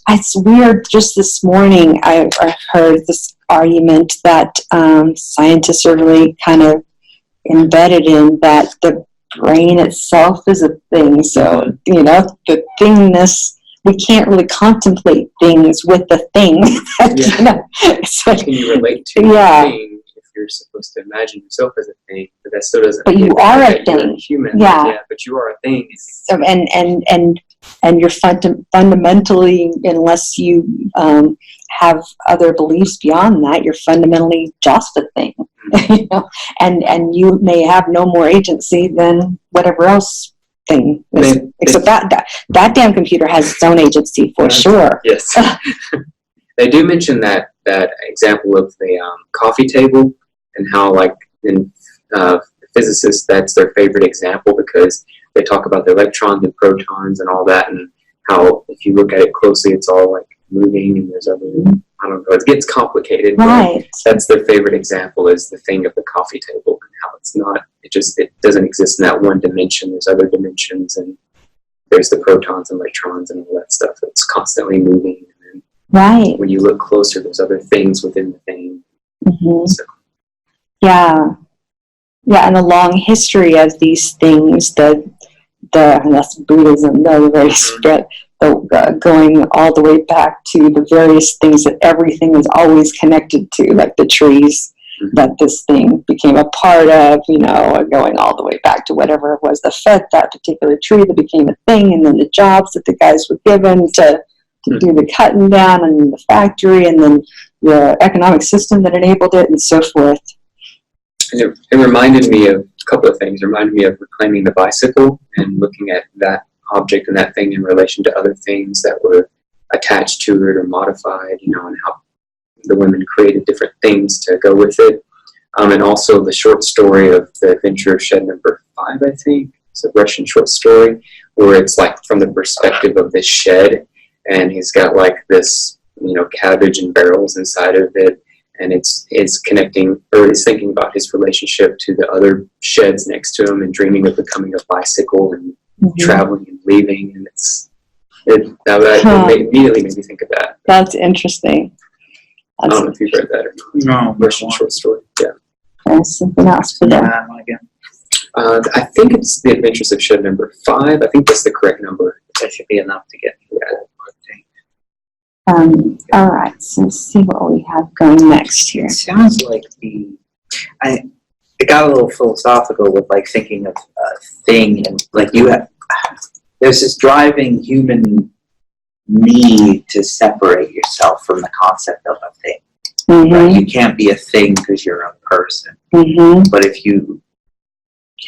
it's weird. Just this morning, I heard this argument that scientists are really kind of embedded in that the brain itself is a thing. So, you know, the thingness, we can't really contemplate things with the thing. Yeah. You know, it's like, Can you relate to Yeah. a thing if you're supposed to imagine yourself as a thing? But that still doesn't But mean you are a that you're thing. human. Yeah. But you are a thing. so, and you're fundamentally, unless you have other beliefs beyond that, you're fundamentally just a thing. You know, and you may have no more agency than whatever else thing is. Except that damn computer has its own agency for sure. Yes. They do mention that example of the coffee table, and how, like, in physicists, that's their favorite example, because they talk about the electrons and protons and all that, and how if you look at it closely, it's all like moving, and there's other, I don't know, it gets complicated. Right. That's their favorite example, is the thing of the coffee table, and how it's not, it doesn't exist in that one dimension. There's other dimensions, and there's the protons and electrons and all that stuff that's constantly moving. And Right. when you look closer, there's other things within the thing. Mm-hmm. So, Yeah, and a long history of these things. And that's Buddhism, the very spread, going all the way back to the various things that everything is always connected to, like the trees that this thing became a part of. You know, going all the way back to whatever it was that fed that particular tree that became a thing, and then the jobs that the guys were given to do the cutting down, and the factory, and then the economic system that enabled it, and so forth. and it reminded me of a couple of things. It reminded me of reclaiming the bicycle, and looking at that object and that thing in relation to other things that were attached to it or modified, you know, and how the women created different things to go with it. And also the short story of The Adventure of Shed Number 5, I think. It's a Russian short story, where it's like from the perspective of this shed, and he's got like this, you know, cabbage and barrels inside of it, and it's connecting, or it's thinking about his relationship to the other sheds next to him, and dreaming of becoming a bicycle and traveling and leaving, and it immediately made me think of that. That's interesting. I don't know if you've read that or not. No, Russian short story. Yeah. There's something else for that. Yeah, again. I think it's The Adventures of Shed Number 5. I think that's the correct number. That should be enough to get through that. All right, so let's see what we have going next here. It sounds like it got a little philosophical with like thinking of a thing, and like there's this driving human need to separate yourself from the concept of a thing. Right? You can't be a thing because you're a person. But if you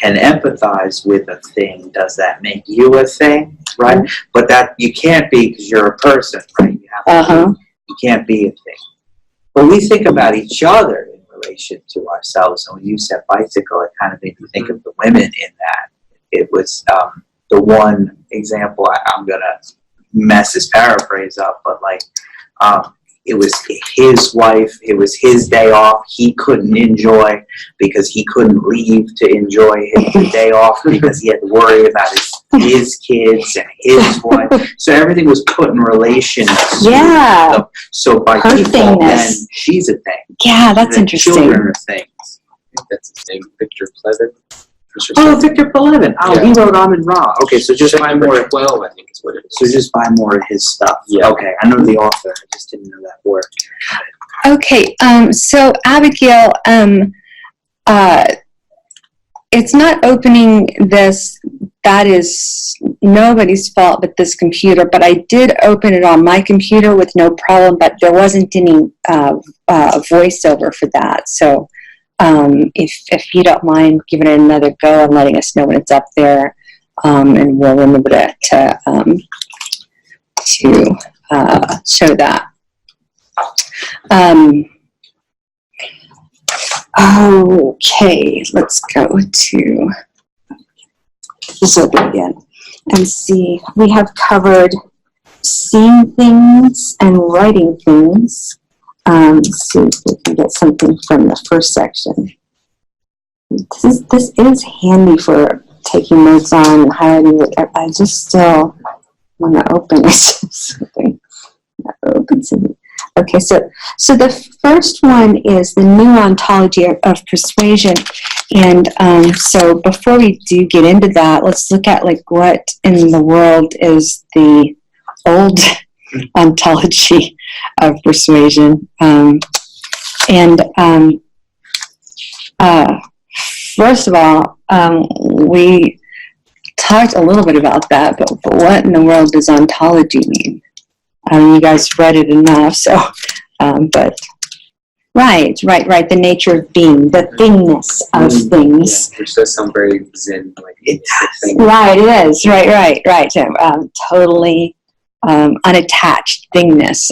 can empathize with a thing, does that make you a thing? Right? But that you can't be because you're a person, right? You have to you can't be a thing. But we think about each other in relation to ourselves. And when you said bicycle, it kind of made me think of the women in that. It was the one example, I'm going to mess his paraphrase up, but like it was his wife, it was his day off, he couldn't enjoy because he couldn't leave to enjoy his day off because he had to worry about his kids and his wife. So everything was put in relation to them. So by default, then she's a thing. Yeah, that's interesting. Children are things. I think that's his name, Victor Plevin. Oh, Victor Plevin. Oh, yeah. He wrote Amen Ra. Okay, so just buy more. 12, I think is what it is. So just buy more of his stuff. Yeah. Okay, I know the author. I just didn't know that word. Okay, so Abigail, it's not opening this. That is nobody's fault but this computer, but I did open it on my computer with no problem, but there wasn't any voiceover for that. So if you don't mind giving it another go and letting us know when it's up there, and we'll remember to show that. Okay, let's go to this open again and see. We have covered seeing things and writing things. Let's see if we can get something from the first section. This is handy for taking notes on and highlighting it. I just still want to open something that opens it. Okay, so the first one is the new ontology of persuasion, and so before we do get into that, let's look at like what in the world is the old ontology of persuasion, first of all, we talked a little bit about that, but what in the world does ontology mean? You guys read it enough, so, but, right, the nature of being, the thingness of things. Yeah, which does sound very zen, like it's a thing. Right, it is, right, so, totally unattached thingness,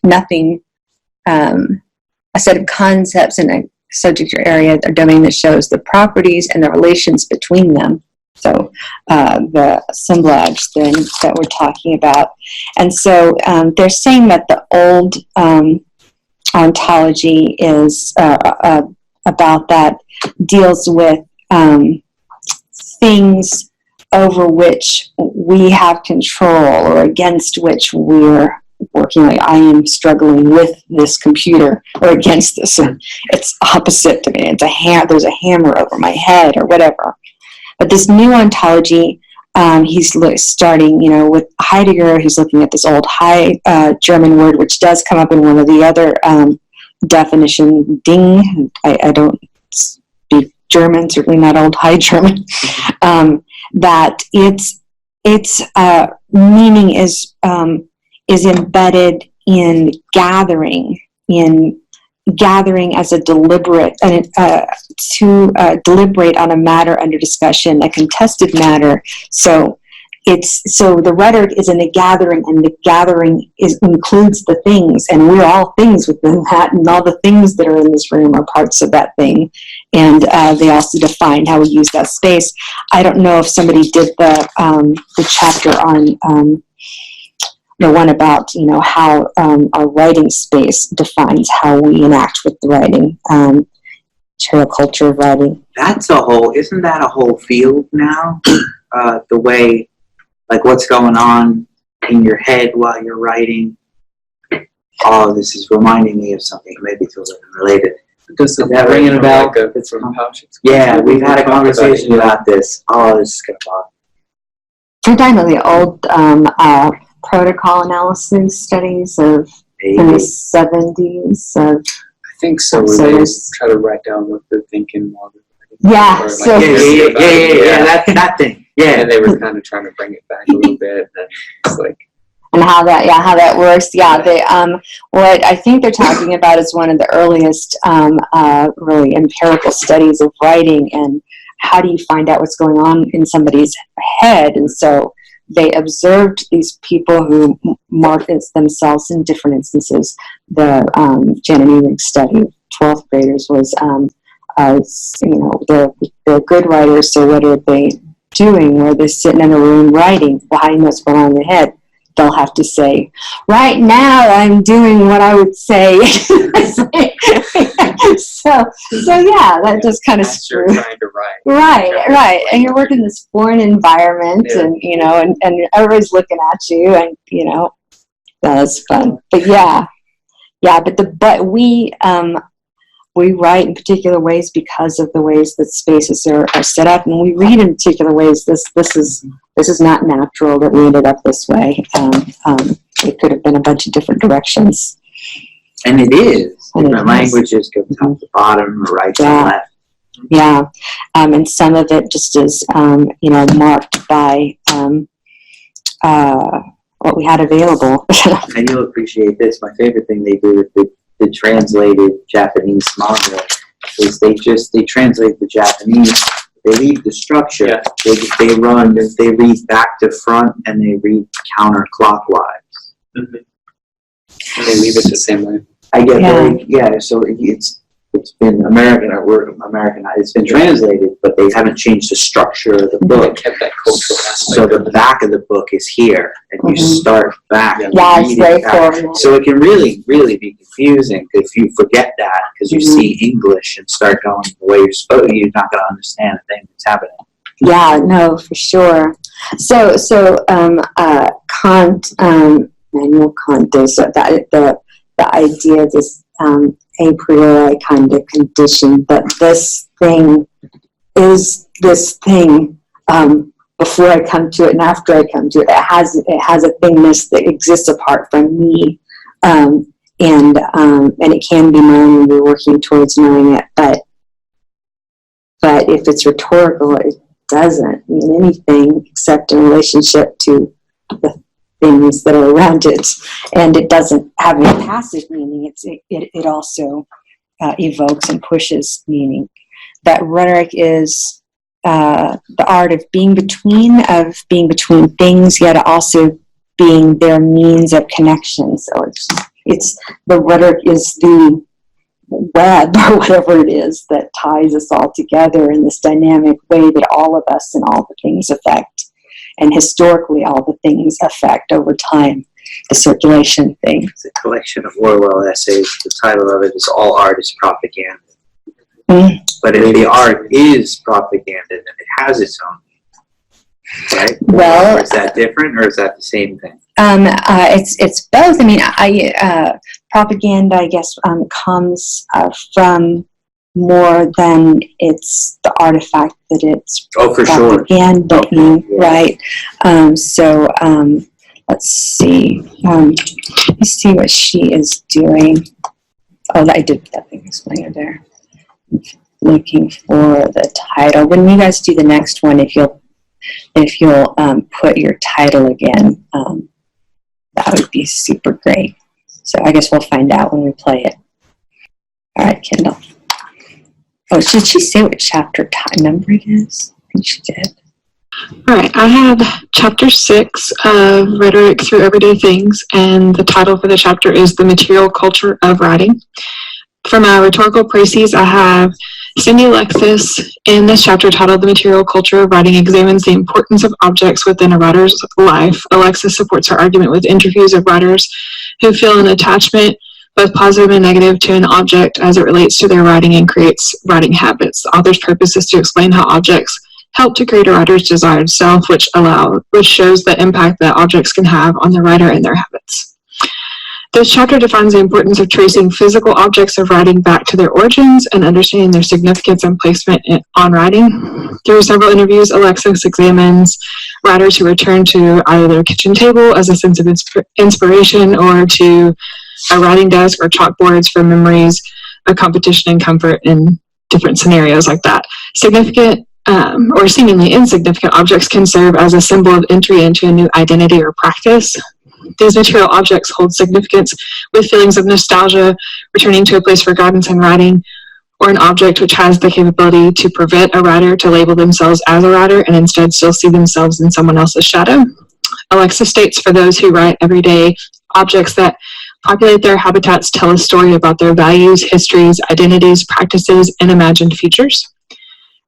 nothing, a set of concepts in a subject or area or domain that shows the properties and the relations between them. So the assemblage then that we're talking about. And so they're saying that the old ontology is about that, deals with things over which we have control or against which we're working. Like I am struggling with this computer or against this. And it's opposite to me. It's there's a hammer over my head or whatever. But this new ontology, he's starting, with Heidegger. He's looking at this old High German word, which does come up in one of the other definition, Ding. I don't speak German, certainly not old High German. That its meaning is embedded in gathering as a deliberate, to deliberate on a matter under discussion, a contested matter. So the rhetoric is in the gathering, and the gathering includes the things, and we're all things within that, and all the things that are in this room are parts of that thing. And they also define how we use that space. I don't know if somebody did the chapter on the one about how our writing space defines how we enact with the writing, culture of writing. Isn't that a whole field now? The way, like what's going on in your head while you're writing. Oh, this is reminding me of something. Maybe it's a little related. Does that ringing a bell? Yeah, we've had a conversation about this. Oh, this is gonna bother. We're talking about the old protocol analysis studies of in the 70s. I think so. Where they try to write down what they're thinking while they're writing. Yeah. That thing. Yeah, and they were kind of trying to bring it back a little bit, and it's like. And how that works. Yeah, they what I think they're talking about is one of the earliest really empirical studies of writing, and how do you find out what's going on in somebody's head. And so they observed these people who marked themselves in different instances. The Janet Ewing study, 12th graders, was they're good writers. So what are they doing? Where they're sitting in a room writing, behind what's going on in their head. They'll have to say, right now I'm doing what I would say. So yeah, that just kind of screw. Trying to write. Right. And you're working in this foreign environment, and and everybody's looking at you, and that's fun. But but we write in particular ways because of the ways that spaces are set up, and we read in particular ways. This is not natural that we ended up this way. It could have been a bunch of different directions. And it is. Different languages go top to bottom, or right to left. Yeah, and some of it just is marked by what we had available. And you'll appreciate this. My favorite thing they do with the translated Japanese manga is they translate the Japanese They leave the structure. Yeah. They read back to front, and they read counterclockwise. Mm-hmm. And they leave it the same way. I get so it's been Americanized. It's been translated, but they haven't changed the structure of the book. They kept that cultural aspect. So the back of the book is here, and you start back. And it's very formal. So it can really, really be confusing if you forget that because you see English and start going the way you're supposed to. You're not going to understand a thing that's happening. Yeah, no, for sure. So Kant, Immanuel Kant does the idea of this a priori kind of condition, but this thing is this thing before I come to it and after I come to it. It has a thingness that exists apart from me, and it can be known when we're working towards knowing it. But if it's rhetorical, it doesn't mean anything except in relationship to the things that are around it, and it doesn't have a passive meaning. It also evokes and pushes meaning. That rhetoric is the art of being between things, yet also being their means of connection. So it's the rhetoric is the web or whatever it is that ties us all together in this dynamic way that all of us and all the things affect. And historically, all the things affect over time. The circulation thing. It's a collection of Orwell essays. The title of it is All Art is Propaganda. But if the art is propaganda, then it has its own meaning, right? Well, or is that different, or is that the same thing? It's both. I mean, propaganda, I guess, comes from more than it's the artifact that it's propaganda, right? Let's see. Let's see what she is doing. Oh, I did that thing explainer there. Looking for the title. When you guys do the next one, if you'll put your title again, that would be super great. So I guess we'll find out when we play it. All right, Kendall. Oh, should she say what chapter number it is? I think she did. All right, I have chapter 6 of Rhetoric Through Everyday Things, and the title for the chapter is The Material Culture of Writing. For my rhetorical précis, I have Cindy Alexis in this chapter titled The Material Culture of Writing examines the importance of objects within a writer's life. Alexis supports her argument with interviews of writers who feel an attachment, both positive and negative, to an object as it relates to their writing and creates writing habits. The author's purpose is to explain how objects help to create a writer's desired self, which shows the impact that objects can have on the writer and their habits. This chapter defines the importance of tracing physical objects of writing back to their origins and understanding their significance and placement on writing. Through several interviews, Alexis examines writers who return to either their kitchen table as a sense of inspiration or to a writing desk or chalkboards for memories of competition and comfort in different scenarios like that. Significant or seemingly insignificant objects can serve as a symbol of entry into a new identity or practice. These material objects hold significance with feelings of nostalgia, returning to a place for guidance in writing, or an object which has the capability to prevent a writer to label themselves as a writer and instead still see themselves in someone else's shadow. Alexis states for those who write every day, objects that populate their habitats tell a story about their values, histories, identities, practices, and imagined futures.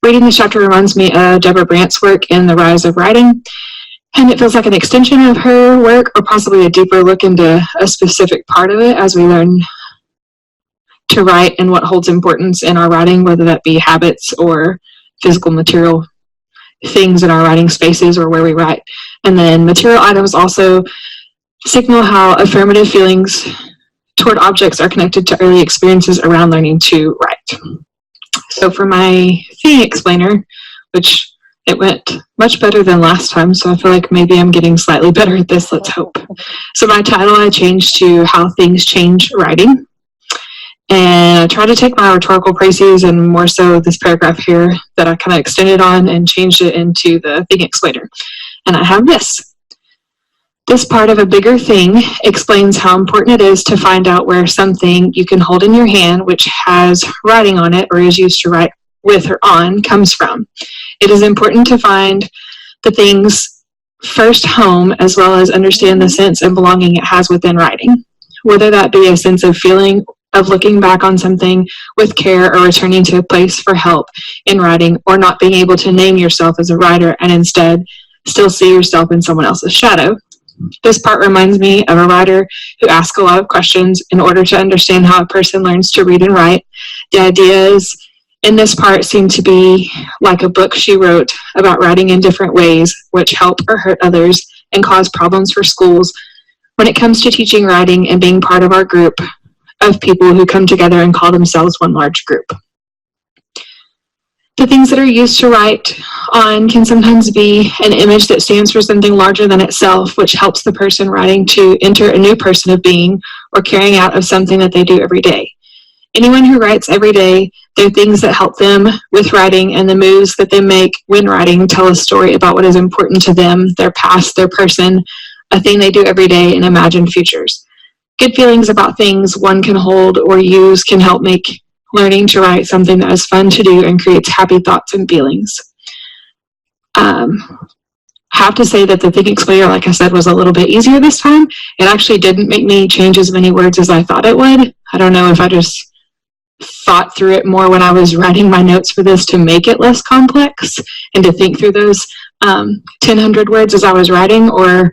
Reading this chapter reminds me of Deborah Brandt's work in The Rise of Writing, and it feels like an extension of her work, or possibly a deeper look into a specific part of it as we learn to write and what holds importance in our writing, whether that be habits or physical material things in our writing spaces or where we write. And then material items also signal how affirmative feelings toward objects are connected to early experiences around learning to write. So for my thing explainer, which it went much better than last time, so I feel like maybe I'm getting slightly better at this, let's hope. So my title I changed to How Things Change Writing. And I tried to take my rhetorical précis and more so this paragraph here that I kind of extended on and changed it into the thing explainer. And I have this. This part of a bigger thing explains how important it is to find out where something you can hold in your hand, which has writing on it or is used to write with or on comes from. It is important to find the things first home, as well as understand the sense and belonging it has within writing, whether that be a sense of feeling of looking back on something with care or returning to a place for help in writing, or not being able to name yourself as a writer and instead still see yourself in someone else's shadow. This part reminds me of a writer who asks a lot of questions in order to understand how a person learns to read and write. The ideas in this part seem to be like a book she wrote about writing in different ways, which help or hurt others and cause problems for schools when it comes to teaching writing and being part of our group of people who come together and call themselves one large group. The things that are used to write on can sometimes be an image that stands for something larger than itself, which helps the person writing to enter a new person of being or carrying out of something that they do every day. Anyone who writes every day, there are things that help them with writing, and the moves that they make when writing tell a story about what is important to them, their past, their person, a thing they do every day, and imagined futures. Good feelings about things one can hold or use can help make learning to write something that is fun to do and creates happy thoughts and feelings. Have to say that the Think Explainer, like I said, was a little bit easier this time. It actually didn't make me change as many words as I thought it would. I don't know if I just thought through it more when I was writing my notes for this to make it less complex and to think through those 1,000 words as I was writing, or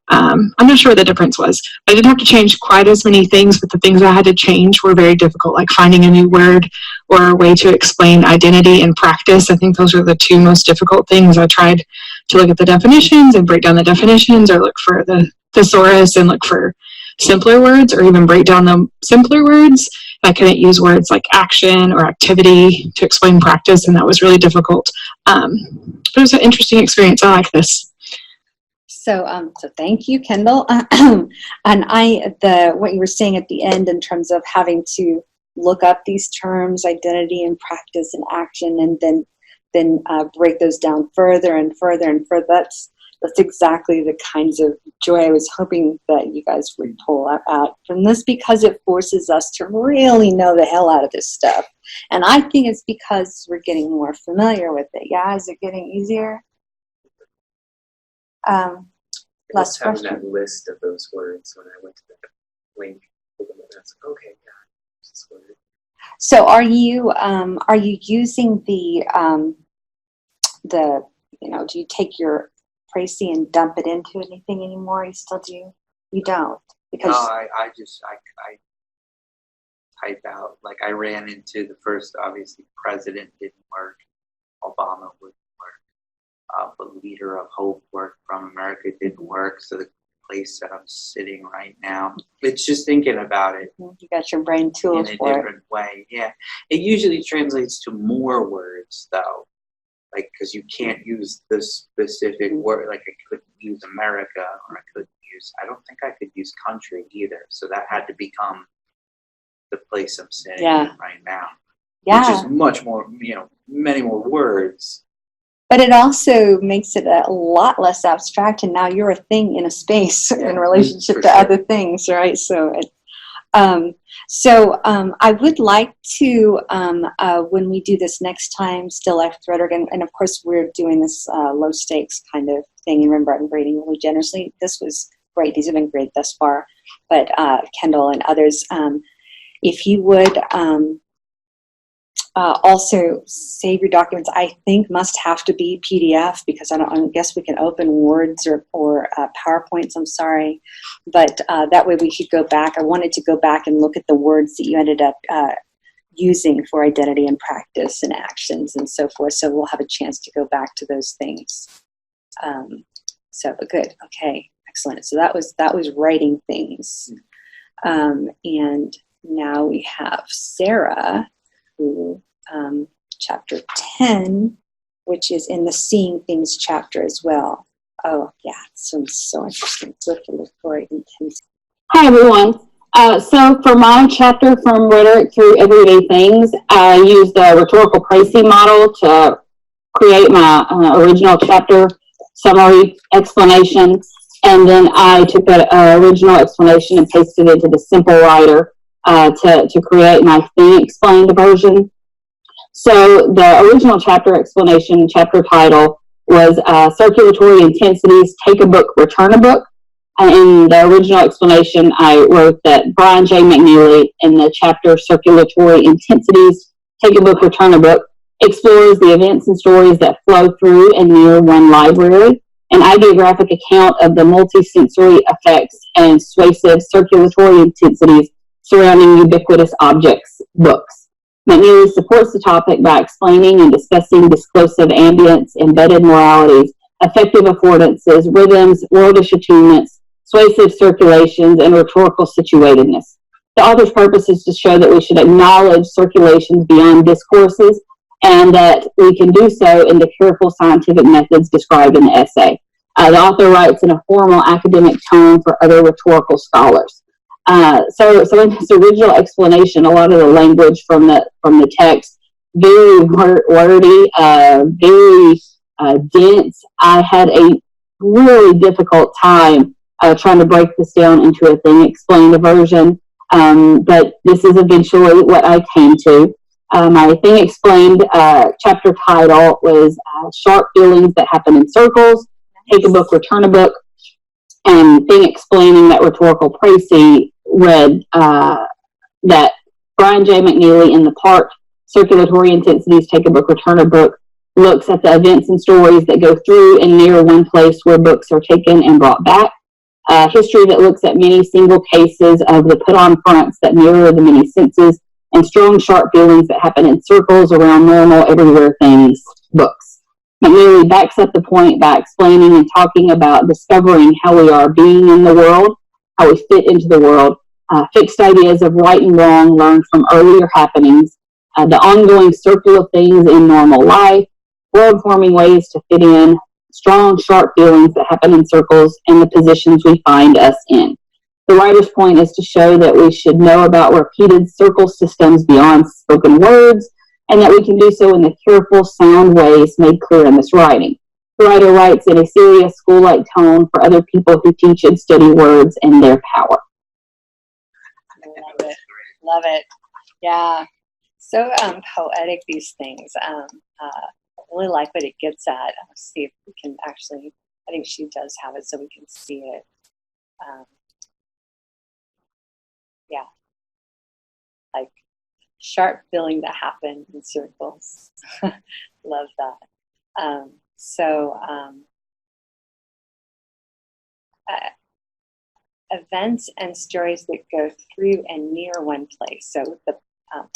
I'm not sure what the difference was. I didn't have to change quite as many things, but the things I had to change were very difficult, like finding a new word or a way to explain identity and practice. I think those were the two most difficult things. I tried to look at the definitions and break down the definitions, or look for the thesaurus and look for simpler words, or even break down the simpler words. I couldn't use words like action or activity to explain practice, and that was really difficult. But it was an interesting experience. I like this. So thank you, Kendall. And what you were saying at the end in terms of having to look up these terms, identity and practice and action, and then break those down further and further and further. That's exactly the kinds of joy I was hoping that you guys would pull out from this, because it forces us to really know the hell out of this stuff. And I think it's because we're getting more familiar with it. Yeah, is it getting easier? Last question. Having that list of those words when I went to the link, I was like, okay, yeah, this word. So are you using the do you take your Précis and dump it into anything anymore? You still do? You don't? Because no, I type out. Like, I ran into the first, obviously, president didn't work. Obama wouldn't work. But leader of hope work from America didn't work. So the place that I'm sitting right now, it's just thinking about it. You got your brain tools in a for different way. Yeah, it usually translates to more words though, like, because you can't use the specific word. Like, I couldn't use America, or I don't think I could use country either. So that had to become the place I'm sitting in right now. Yeah, which is much more, many more words. But it also makes it a lot less abstract, and now you're a thing in a space in relationship to other things, right? So, I would like to, when we do this next time, Still Life with Rhetoric, and of course we're doing this low stakes kind of thing, and remember, I'm grading really generously. This was great. These have been great thus far. But Kendall and others, if you would also save your documents, I think must have to be PDF, because I guess we can open Words or PowerPoints, I'm sorry. But that way we could go back. I wanted to go back and look at the words that you ended up using for identity and practice and actions and so forth. So we'll have a chance to go back to those things. But good. Okay, excellent. So that was writing things. And now we have Sarah, who chapter 10, which is in the Seeing Things chapter as well. Oh, yeah, so interesting. So look for it intense. Hi, everyone. So for my chapter from Rhetoric Through Everyday Things, I used the rhetorical Précis model to create my original chapter summary explanation, and then I took that original explanation and pasted it into the Simple Writer to create my Thing Explained version. So the original chapter explanation, chapter title was Circulatory Intensities, Take a Book, Return a Book. In the original explanation, I wrote that Brian J. McNeely in the chapter Circulatory Intensities, Take a Book, Return a Book, explores the events and stories that flow through and near one library, an ideographic account of the multisensory effects and suasive circulatory intensities surrounding ubiquitous objects, books. McNeely supports the topic by explaining and discussing disclosive ambience, embedded moralities, effective affordances, rhythms, worldish attunements, suasive circulations, and rhetorical situatedness. The author's purpose is to show that we should acknowledge circulations beyond discourses and that we can do so in the careful scientific methods described in the essay. The author writes in a formal academic tone for other rhetorical scholars. So in this original explanation, a lot of the language from the text, very wordy, very dense. I had a really difficult time trying to break this down into a thing explained version, but this is eventually what I came to. My thing explained chapter title was Sharp Feelings That Happen in Circles, Take a Book, Return a Book, and thing explaining that rhetorical précis read that Brian J. McNeely in the part Circulatory Intensities, Take a Book, Return a Book looks at the events and stories that go through and near one place where books are taken and brought back. History that looks at many single cases of the put-on fronts that mirror the many senses and strong, sharp feelings that happen in circles around normal, everywhere things, books. McNeely backs up the point by explaining and talking about discovering how we are being in the world, how we fit into the world, fixed ideas of right and wrong learned from earlier happenings, the ongoing circle of things in normal life, world-forming ways to fit in, strong, sharp feelings that happen in circles, and the positions we find us in. The writer's point is to show that we should know about repeated circle systems beyond spoken words, and that we can do so in the careful, sound ways made clear in this writing. The writer writes in a serious, school-like tone for other people who teach and study words and their power. Love it. Love it. Yeah. So poetic, these things. I really like what it gets at. Let's see if we can actually, I think she does have it so we can see it. Yeah. Like sharp feeling that happen in circles. Love that. Events and stories that go through and near one place. So the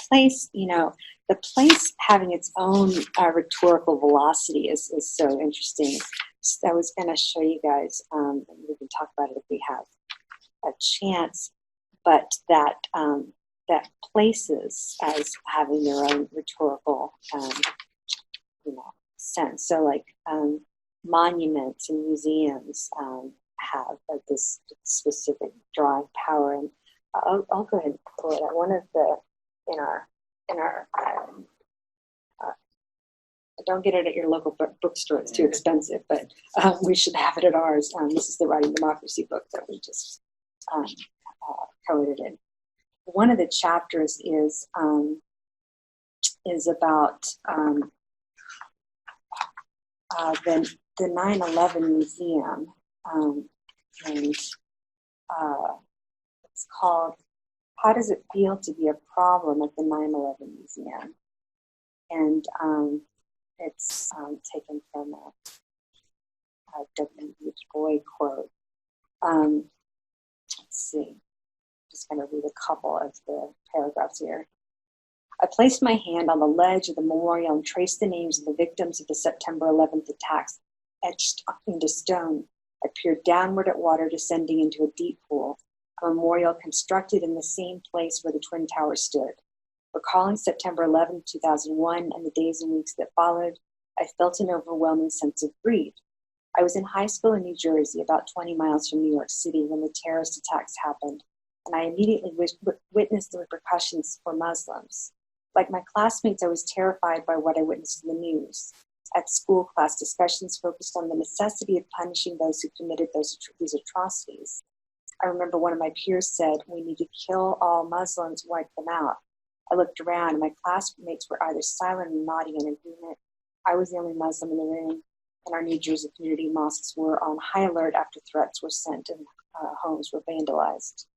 place, the place having its own rhetorical velocity is so interesting. So I was going to show you guys, we can talk about it if we have a chance, but that places as having their own rhetorical sense. So like monuments and museums have this specific drawing power, and I'll go ahead and pull it out. One of the in our don't get it at your local bookstore, it's too expensive, but we should have it at ours. This is the Writing Democracy book that we just co-edited. One of the chapters is about the 9/11 museum, and it's called "How Does It Feel to Be a Problem at the 9/11 Museum?" And it's taken from a W. Du Bois quote. Let's see. Just going to read a couple of the paragraphs here. I placed my hand on the ledge of the memorial and traced the names of the victims of the September 11th attacks etched into stone. I peered downward at water descending into a deep pool, a memorial constructed in the same place where the Twin Towers stood. Recalling September 11, 2001 and the days and weeks that followed, I felt an overwhelming sense of grief. I was in high school in New Jersey, about 20 miles from New York City, when the terrorist attacks happened, and I immediately witnessed the repercussions for Muslims. Like my classmates, I was terrified by what I witnessed in the news. At school, class discussions focused on the necessity of punishing those who committed these atrocities. I remember one of my peers said, "We need to kill all Muslims, wipe them out." I looked around, and my classmates were either silent or nodding in agreement. I was the only Muslim in the room, and our New Jersey community mosques were on high alert after threats were sent and homes were vandalized.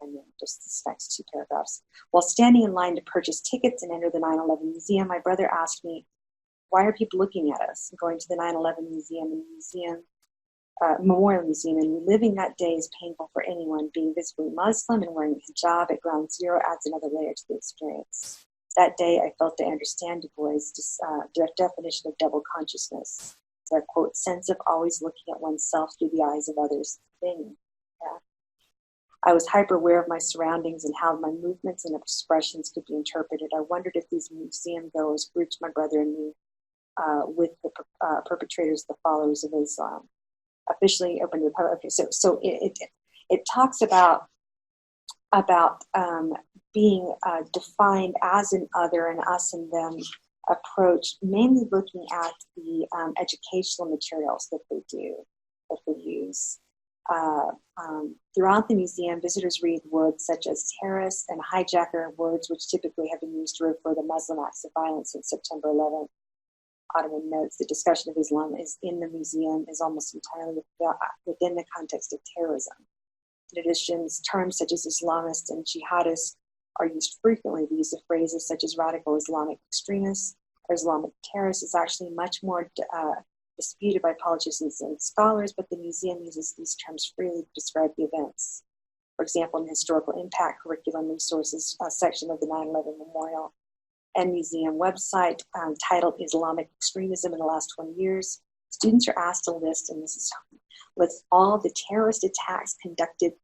And then just this next 2 paragraphs. While standing in line to purchase tickets and enter the 9/11 museum, my brother asked me, "Why are people looking at us?" Going to the 9/11 museum and Memorial Museum and reliving that day is painful for anyone. Being visibly Muslim and wearing hijab at ground zero adds another layer to the experience. That day, I felt I understand Du Bois' definition of double consciousness, the quote, sense of always looking at oneself through the eyes of others thing. Yeah. I was hyper aware of my surroundings and how my movements and expressions could be interpreted. I wondered if these museum goers grouped my brother and me with the perpetrators, the followers of Islam. Officially open to the public. So it talks about being defined as an other and us and them approach, mainly looking at the educational materials that they use. Throughout the museum, visitors read words such as terrorist and hijacker, words which typically have been used to refer to Muslim acts of violence since September 11th. Ottoman notes the discussion of Islam is in the museum is almost entirely within the context of terrorism. In addition, terms such as Islamist and jihadist are used frequently. The use of phrases such as radical Islamic extremists or Islamic terrorists is actually much more disputed by politicians and scholars, but the museum uses these terms freely to describe the events. For example, in the Historical Impact Curriculum Resources section of the 9/11 Memorial and Museum website titled Islamic Extremism in the Last 20 Years, students are asked to list all the terrorist attacks conducted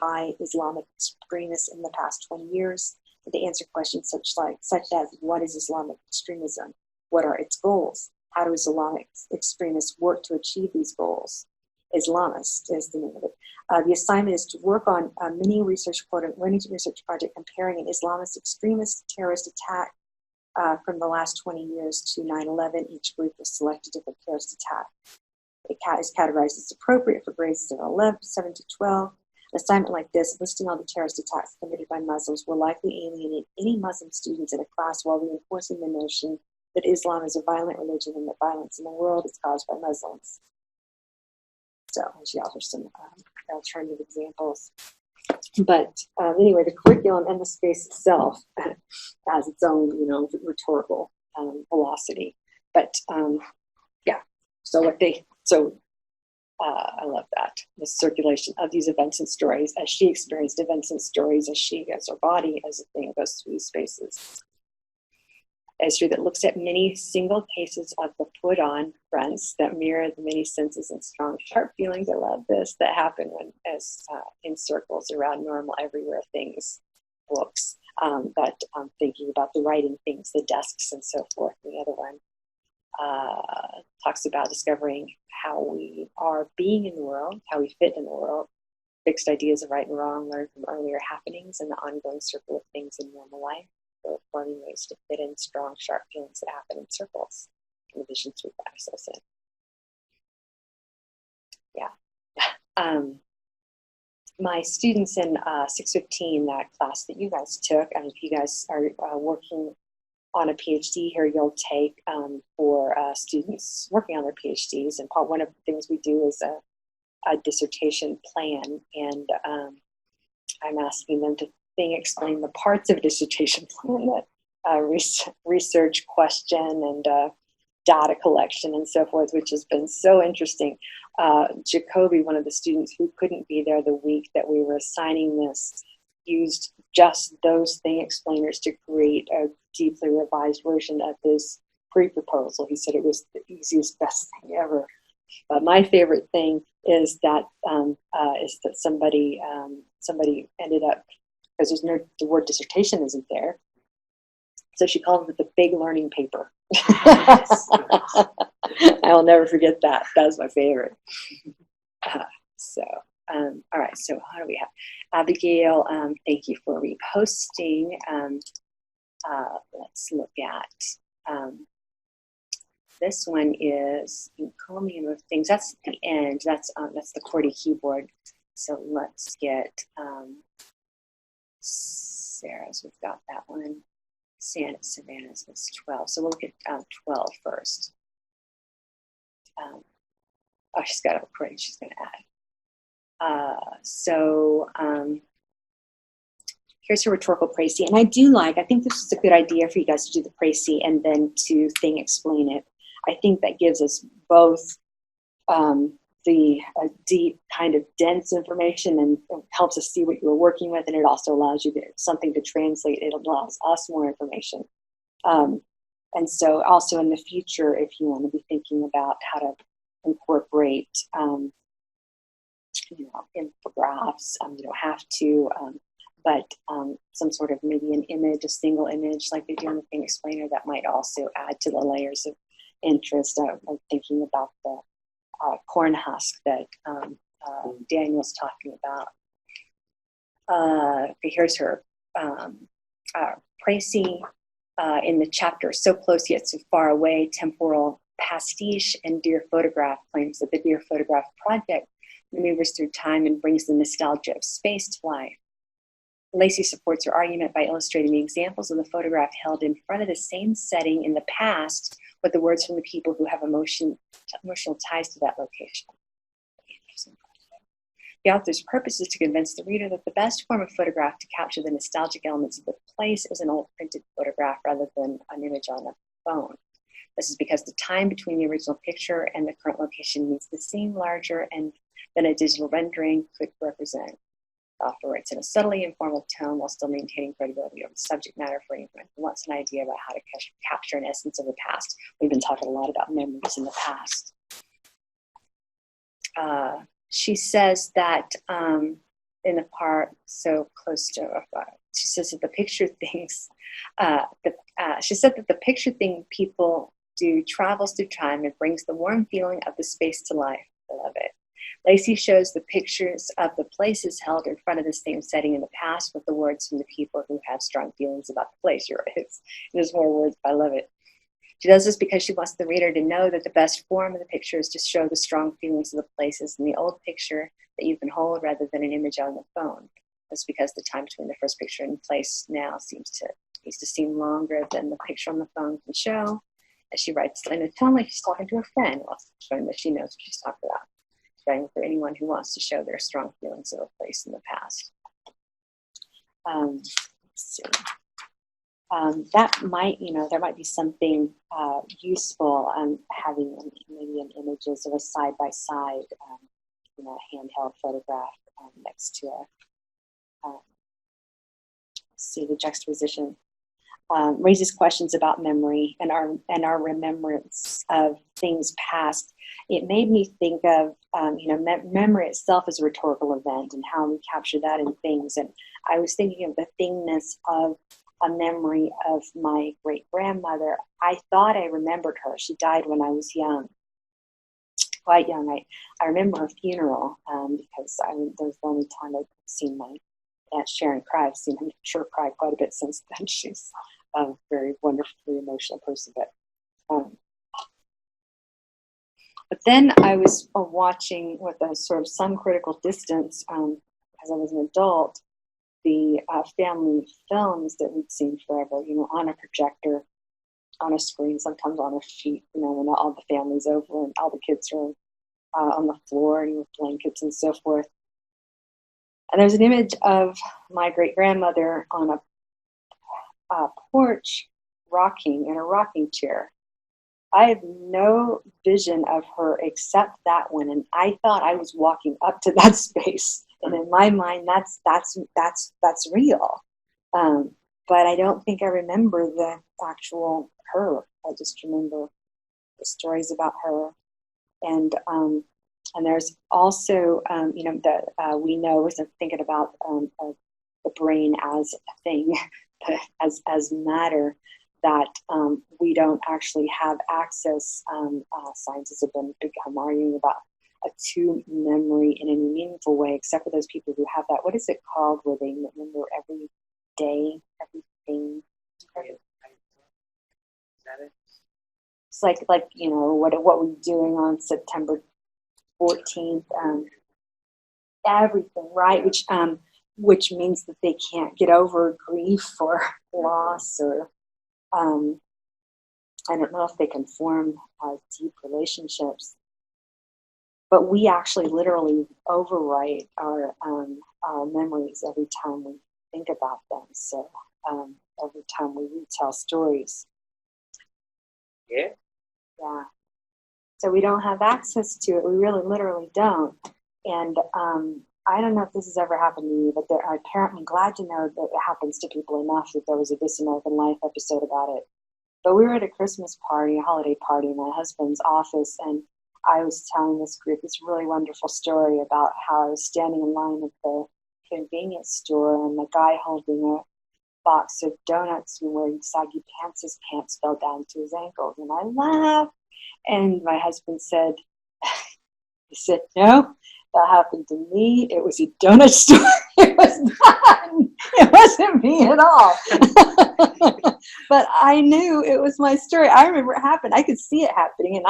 by Islamic extremists in the past 20 years, and to answer questions such as, what is Islamic extremism? What are its goals? How do Islamic extremists work to achieve these goals? Islamist is the name of it. The assignment is to work on a mini research project comparing an Islamist extremist terrorist attack from the last 20 years to 9/11. Each group will select a different terrorist attack. It is categorized as appropriate for grades 7 to 12. An assignment like this, listing all the terrorist attacks committed by Muslims, will likely alienate any Muslim students in a class while reinforcing the notion that Islam is a violent religion and that violence in the world is caused by Muslims. So she offers some alternative examples. But anyway, the curriculum and the space itself has its own, rhetorical velocity. But yeah, I love that. The circulation of these events and stories as she experienced events and stories as her body, as a thing goes through these spaces. A history that looks at many single cases of the put-on fronts that mirror the many senses and strong, sharp feelings. I love this, that happen when, as in circles around normal everywhere things, books, but thinking about the writing things, the desks and so forth. The other one talks about discovering how we are being in the world, how we fit in the world, fixed ideas of right and wrong learned from earlier happenings and the ongoing circle of things in normal life. Forming ways to fit in strong, sharp feelings that happen in circles, in addition to access it. Yeah. My students in 615, that class that you guys took, and if you guys are working on a PhD here, you'll take for students working on their PhDs. And one of the things we do is a dissertation plan, and I'm asking them to explain the parts of a dissertation plan, that research question and data collection and so forth, which has been so interesting. Jacoby, one of the students who couldn't be there the week that we were assigning this, used just those thing explainers to create a deeply revised version of his pre-proposal. He said it was the easiest, best thing ever. But my favorite thing is that somebody ended up, because the word dissertation isn't there, so she called it the big learning paper. I will never forget that. That was my favorite. All right, so how do we have Abigail? Thank you for reposting. Let's look at this one. Is Column of Things. That's the end. That's the QWERTY keyboard. So let's get Sarah's. We've got that one. Savannah's was 12. So we'll look at 12 first. Oh, she's got a great. She's going to add. Here's her rhetorical précis. And I think this is a good idea for you guys to do the précis and then to thing explain it. I think that gives us both the deep kind of dense information and helps us see what you were working with, and it also allows you something to translate. It allows us more information. And so also in the future, if you want to be thinking about how to incorporate infographics, you don't have to, but some sort of maybe an image, a single image like they do in the thing explainer, that might also add to the layers of interest. I'm thinking about the corn husk that Daniel's talking about. Okay, here's her précis in the chapter "So Close Yet So Far Away, Temporal Pastiche and Deer Photograph" claims that the Deer Photograph project maneuvers through time and brings the nostalgia of space to life. Lacey supports her argument by illustrating the examples of the photograph held in front of the same setting in the past with the words from the people who have emotional ties to that location. The author's purpose is to convince the reader that the best form of photograph to capture the nostalgic elements of the place is an old printed photograph rather than an image on a phone. This is because the time between the original picture and the current location makes the scene larger than a digital rendering could represent. The author writes in a subtly informal tone while still maintaining credibility over the subject matter for anyone who wants an idea about how to capture an essence of the past. We've been talking a lot about memories in the past. She says that in the part "So Close to," she says that the picture things, she said that the picture thing people do travels through time and brings the warm feeling of the space to life. I love it. Lacey shows the pictures of the places held in front of the same setting in the past with the words from the people who have strong feelings about the place. You're right. There's more words, but I love it. She does this because she wants the reader to know that the best form of the picture is to show the strong feelings of the places in the old picture that you can hold rather than an image on the phone. That's because the time between the first picture and place now needs to seem longer than the picture on the phone can show. As she writes in a tone like she's talking to a friend, while showing that she knows what she's talking about. She's writing for anyone who wants to show their strong feelings of a place in the past. Let's see. That might, there might be something useful having maybe an images of a side-by-side, handheld photograph next to the juxtaposition. Raises questions about memory and our remembrance of things past. It made me think of, memory itself is a rhetorical event and how we capture that in things. And I was thinking of the thingness of a memory of my great-grandmother. I thought I remembered her. She died when I was young, quite young. I remember her funeral because that was the only time I'd seen my Aunt Sharon cry. I've seen her cry quite a bit since then. She's a very wonderfully emotional person. But then I was watching with a sort of some critical distance, as I was an adult, the family films that we'd seen forever, on a projector, on a screen, sometimes on a sheet, when all the family's over and all the kids are on the floor and with blankets and so forth. And there's an image of my great-grandmother on a porch rocking in a rocking chair. I have no vision of her except that one, and I thought I was walking up to that space. And in my mind, that's real. But I don't think I remember the actual her. I just remember the stories about her. And there's also, that we know, as I'm thinking about the brain as a thing, as matter, that we don't actually have access. Scientists have become arguing about to memory in any meaningful way, except for those people who have that. What is it called, where they remember every day, everything? It's like what we're doing on September 14th. Everything, right? Which which means that they can't get over grief or loss, or I don't know if they can form deep relationships. But we actually literally overwrite our memories every time we think about them. So every time we retell stories. Yeah. Yeah. So we don't have access to it. We really literally don't. And I don't know if this has ever happened to you, but I'm glad to know that it happens to people enough that there was a This American Life episode about it. But we were at a Christmas party, a holiday party in my husband's office, and I was telling this group this really wonderful story about how I was standing in line at the convenience store, and the guy holding a box of donuts and wearing saggy pants, his pants fell down to his ankles, and I laughed. And my husband said, he said, no, that happened to me. It was a donut store. It was not. It wasn't me at all. But I knew it was my story. I remember it happened. I could see it happening,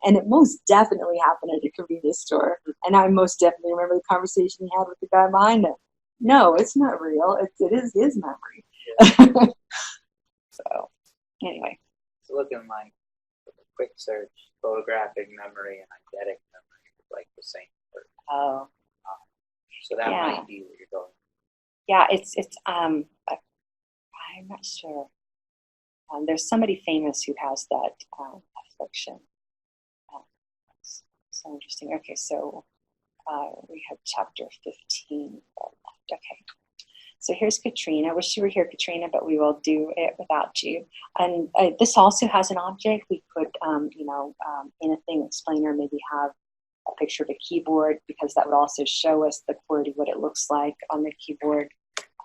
and it most definitely happened at a convenience store. And I most definitely remember the conversation he had with the guy behind him. No, it's not real. It is his memory. So, anyway. It's looking like with a quick search, photographic memory and eidetic memory is like the same word. Oh. So that Yeah. might be where you're going. Yeah, I'm not sure. There's somebody famous who has that affliction. So interesting. Okay, so we have chapter 15 left. Okay. So here's Katrina. I wish you were here, Katrina, but we will do it without you. And this also has an object. We could, in a thing explainer, maybe have a picture of a keyboard, because that would also show us the QWERTY, what it looks like on the keyboard,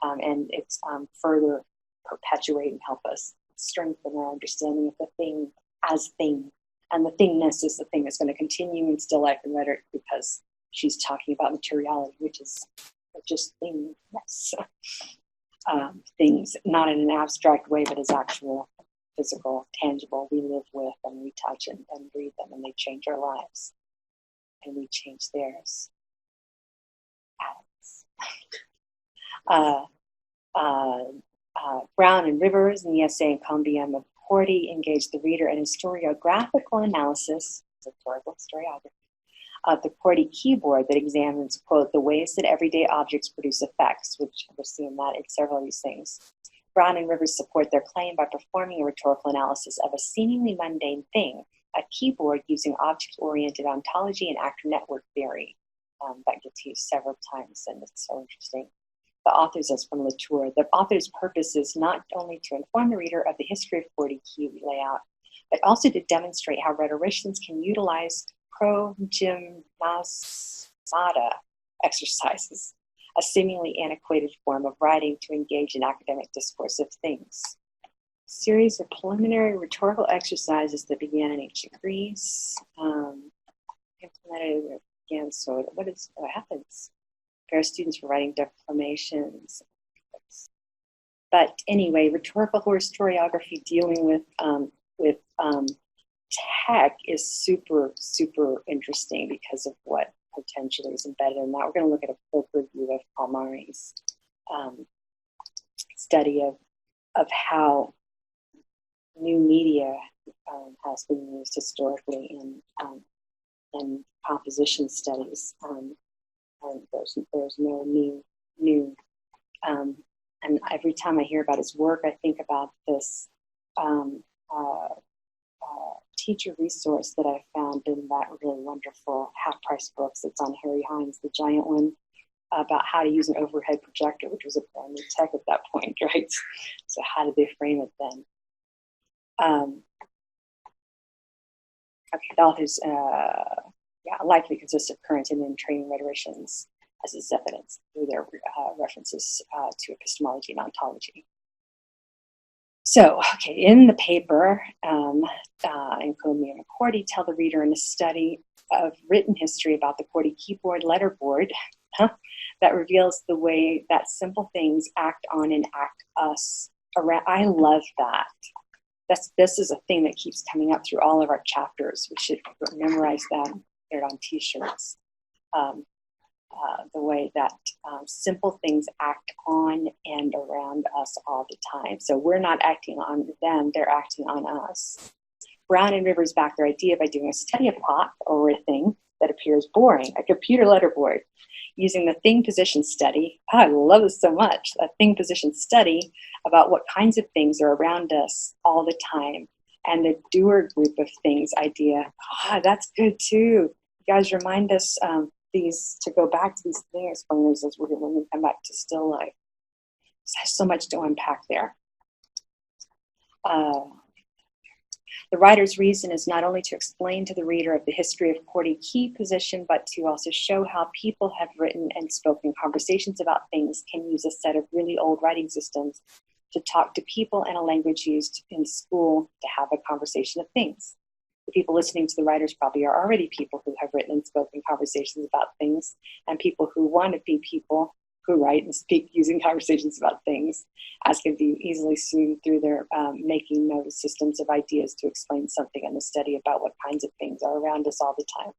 and it's further perpetuate and help us strengthen our understanding of the thing as thing. And the thingness is the thing that's going to continue in Still Life and Rhetoric, because she's talking about materiality, which is just thingness. Things, not in an abstract way, but as actual, physical, tangible, we live with and we touch and breathe them, and they change our lives. And we change theirs. Brown and Rivers in the essay Encomium of QWERTY engaged the reader in a historiographical analysis, historiography, of the QWERTY keyboard that examines, quote, the ways that everyday objects produce effects, which we're seeing that in several of these things. Brown and Rivers support their claim by performing a rhetorical analysis of a seemingly mundane thing, a keyboard using object-oriented ontology and actor network theory. That gets used several times, and it's so interesting. The authors, as from Latour, the author's purpose is not only to inform the reader of the history of QWERTY key layout, but also to demonstrate how rhetoricians can utilize pro-gymnasmata exercises, a seemingly antiquated form of writing, to engage in academic discourse of things. A series of preliminary rhetorical exercises that began in ancient Greece, implemented again. So what happens? Prepare students for writing declamations. But anyway, rhetorical historiography dealing with tech is super, super interesting because of what potentially is embedded in that. We're going to look at a book review of Palmari's study of how new media has been used historically in composition studies. And there's no new. And every time I hear about his work, I think about this teacher resource that I found in that really wonderful half-price books. It's on Harry Hines, the giant one, about how to use an overhead projector, which was a brand new tech at that point, right? So how did they frame it then? Okay, the authors likely consist of current and then training rhetoricians, as is evidenced through their references to epistemology and ontology. So, okay, in the paper, Encomium of QWERTY tell the reader in a study of written history about the QWERTY keyboard letterboard that reveals the way that simple things act on and act us around. I love that. This is a thing that keeps coming up through all of our chapters. We should memorize that and put it on t-shirts. the way that simple things act on and around us all the time. So we're not acting on them, they're acting on us. Brown and Rivers back their idea by doing a study of clock or a thing that appears boring, a computer letterboard, using the thing position study. Oh, I love this so much. A thing position study about what kinds of things are around us all the time. And the doer group of things idea. Ah, that's good too. You guys remind us to go back to these thing explainers as when we come back to still life. There's so much to unpack there. The writer's reason is not only to explain to the reader of the history of QWERTY key position, but to also show how people have written and spoken conversations about things can use a set of really old writing systems to talk to people in a language used in school to have a conversation of things. The people listening to the writers probably are already people who have written and spoken conversations about things, and people who want to be people who write and speak using conversations about things, as can be easily seen through their making note systems of ideas to explain something in the study about what kinds of things are around us all the time.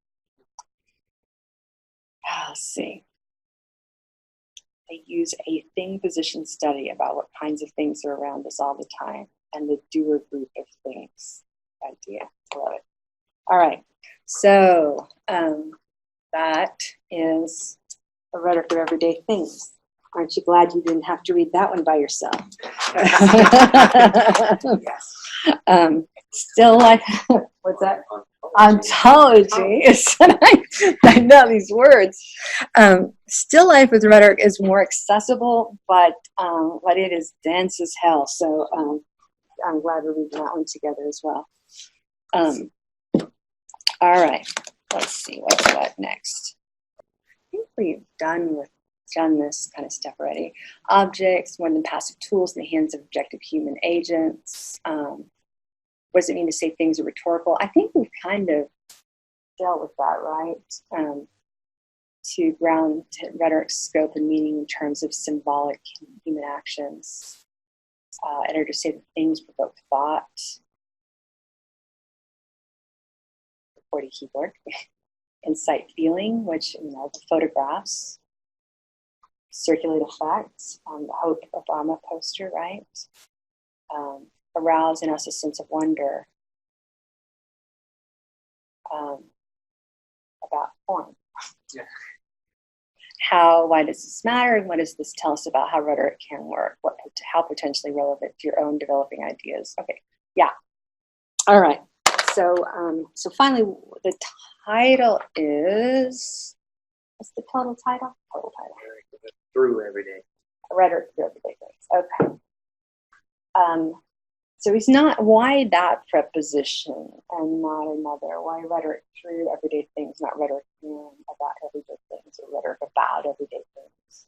Let's see. They use a thing position study about what kinds of things are around us all the time, and the doer group of things idea. Love it. All right. So that is a rhetoric of everyday things. Aren't you glad you didn't have to read that one by yourself? Yes. Still life. What's that? Ontology. I know these words. Still life with rhetoric is more accessible, but it is dense as hell. So I'm glad we're reading that one together as well. All right. Let's see what's what next. I think we've done this kind of stuff already. Objects, more than passive tools in the hands of objective human agents. What does it mean to say things are rhetorical? I think we've kind of dealt with that, right? To ground rhetoric's scope and meaning in terms of symbolic human actions. In order to say that things provoke thought. QWERTY keyboard. Incite feeling, which, the photographs. Circulate effects on the Hope Obama poster, right? Arouse in us a sense of wonder about form. Yeah. Why does this matter, and what does this tell us about how rhetoric can work? How potentially relevant to your own developing ideas? Okay, yeah. All right. So, finally, the title is. What's the total title? Total title. Through everyday. Rhetoric through everyday things. Okay. So he's not. Why that preposition and not another? Why rhetoric through everyday things, not rhetoric about everyday things, or rhetoric about everyday things?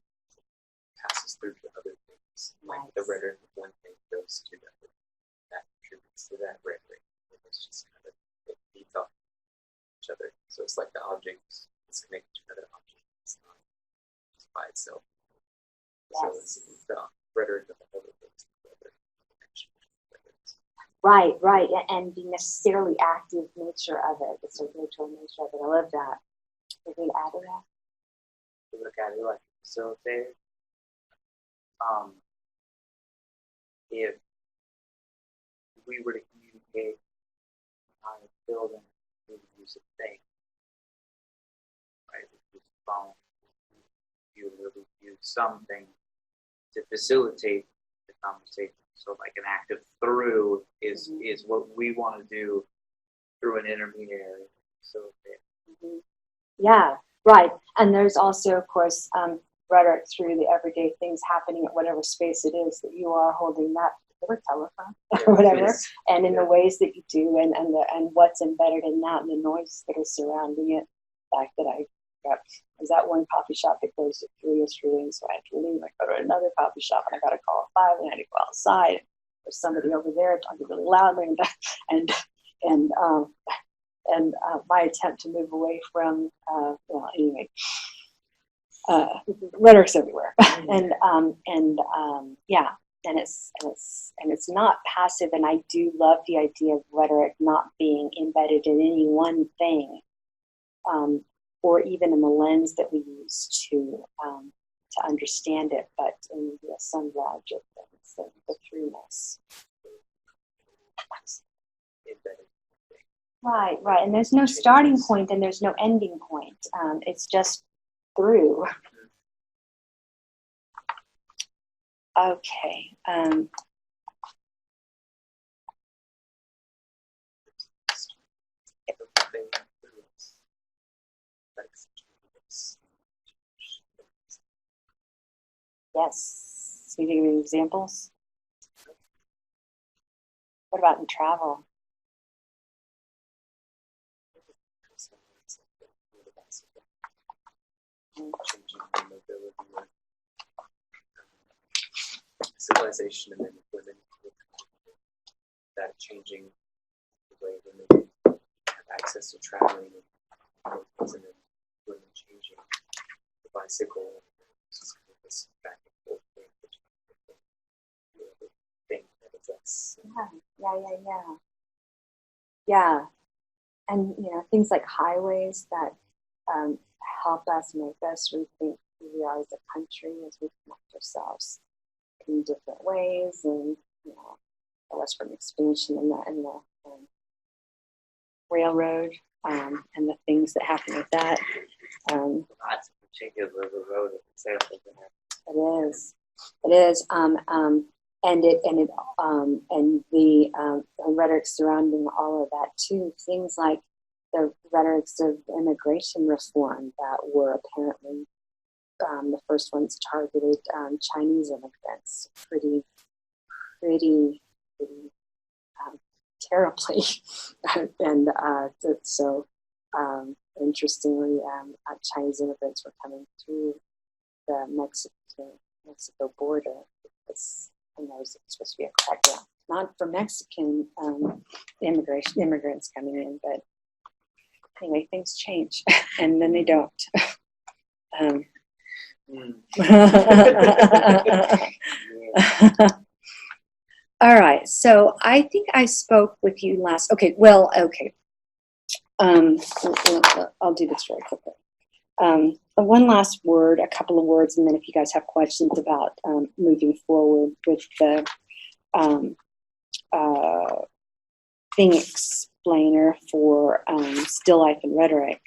Passes through to other things. Like the rhetoric of one thing goes to the other. That contributes to that rhetoric. It's just kind of, it feeds off each other. So it's like the objects is connected to another object. It's not just by itself. So it's the rhetoric of the other things. Right, and the necessarily active nature of it, the circulatory nature of it. I love that. Did we add to that? We look at it like a facilitator. If we were to communicate on a building, we would use a thing. Right? We use a phone, we would use something to facilitate the conversation. So like an active through is what we want to do through an intermediary. Yeah, right. And there's also, of course, rhetoric through the everyday things happening at whatever space it is that you are holding that particular telephone or whatever, and in the ways that you do, and what's embedded in that, and the noise that is surrounding it. The fact that I was at one coffee shop that closed at 3 yesterday, and so I had to leave. I go to another coffee shop, and I got a call at 5, and I had to go outside. There's somebody over there talking really loudly, and my attempt to move away from anyway, rhetoric's everywhere, and it's not passive, and I do love the idea of rhetoric not being embedded in any one thing. or even in the lens that we use to understand it, but in the assemblage of things, the throughness. Right, right. And there's no starting point and there's no ending point. It's just through. Okay. Yes. Can you give me examples? What about in travel? Civilization and then women that changing the way women have access to traveling and then women changing the bicycle. Just kind of this back and forth thing that affects. Yeah. And things like highways that help us, make us rethink who we are as a country as we connect ourselves in different ways, and the westward expansion and the railroad and the things that happen with that. Lots of particular road examples in there. It is. And the rhetoric surrounding all of that too. Things like the rhetorics of immigration reform that were apparently the first ones targeted Chinese immigrants pretty terribly, and so interestingly, Chinese immigrants were coming through the Mexico border because it was supposed to be a crackdown, not for Mexican immigrants coming in, but anyway, things change, and then they don't. All right, so I think I spoke with you last. Okay. I'll do this very quickly. One last word, a couple of words, and then if you guys have questions about moving forward with the thing explainer for still life and rhetoric.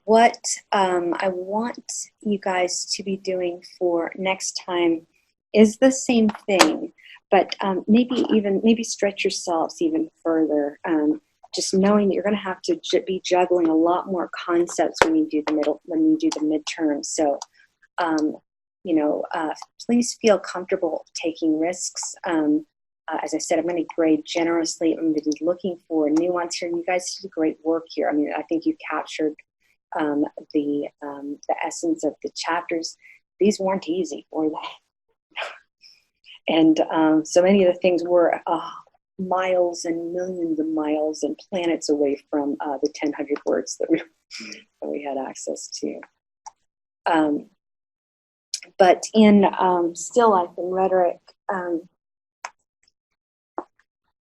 What I want you guys to be doing for next time is the same thing, but maybe stretch yourselves even further. Just knowing that you're going to have to be juggling a lot more concepts when you do the midterm. So, please feel comfortable taking risks. As I said, I'm going to grade generously. I'm going to be looking for nuance here. You guys did great work here. I mean, I think you captured the essence of the chapters. These weren't easy, were they? And so many of the things were miles and millions of miles and planets away from the 1,000 words that we had access to. But in still life and rhetoric,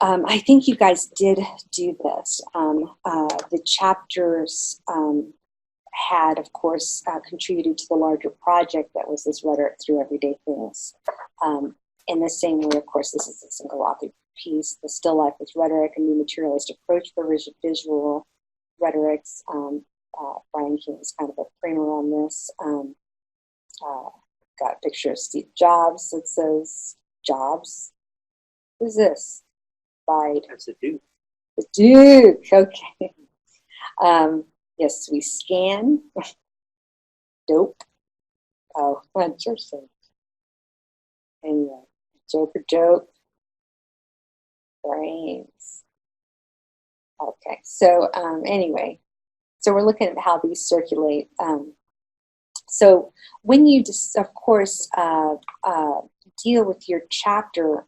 I think you guys did do this. The chapters had, of course, contributed to the larger project that was this rhetoric through everyday things. In the same way, of course, this is a single author piece, The Still Life with Rhetoric, a new materialist approach for visual rhetorics. Brian King is kind of a framer on this. Got a picture of Steve Jobs that says, Jobs? Who's this? That's a dude. The Duke, okay. Yes, we scan. Dope. Oh, interesting. Anyway, joke. Brains. Okay, so anyway, so we're looking at how these circulate. So when you, of course, deal with your chapter,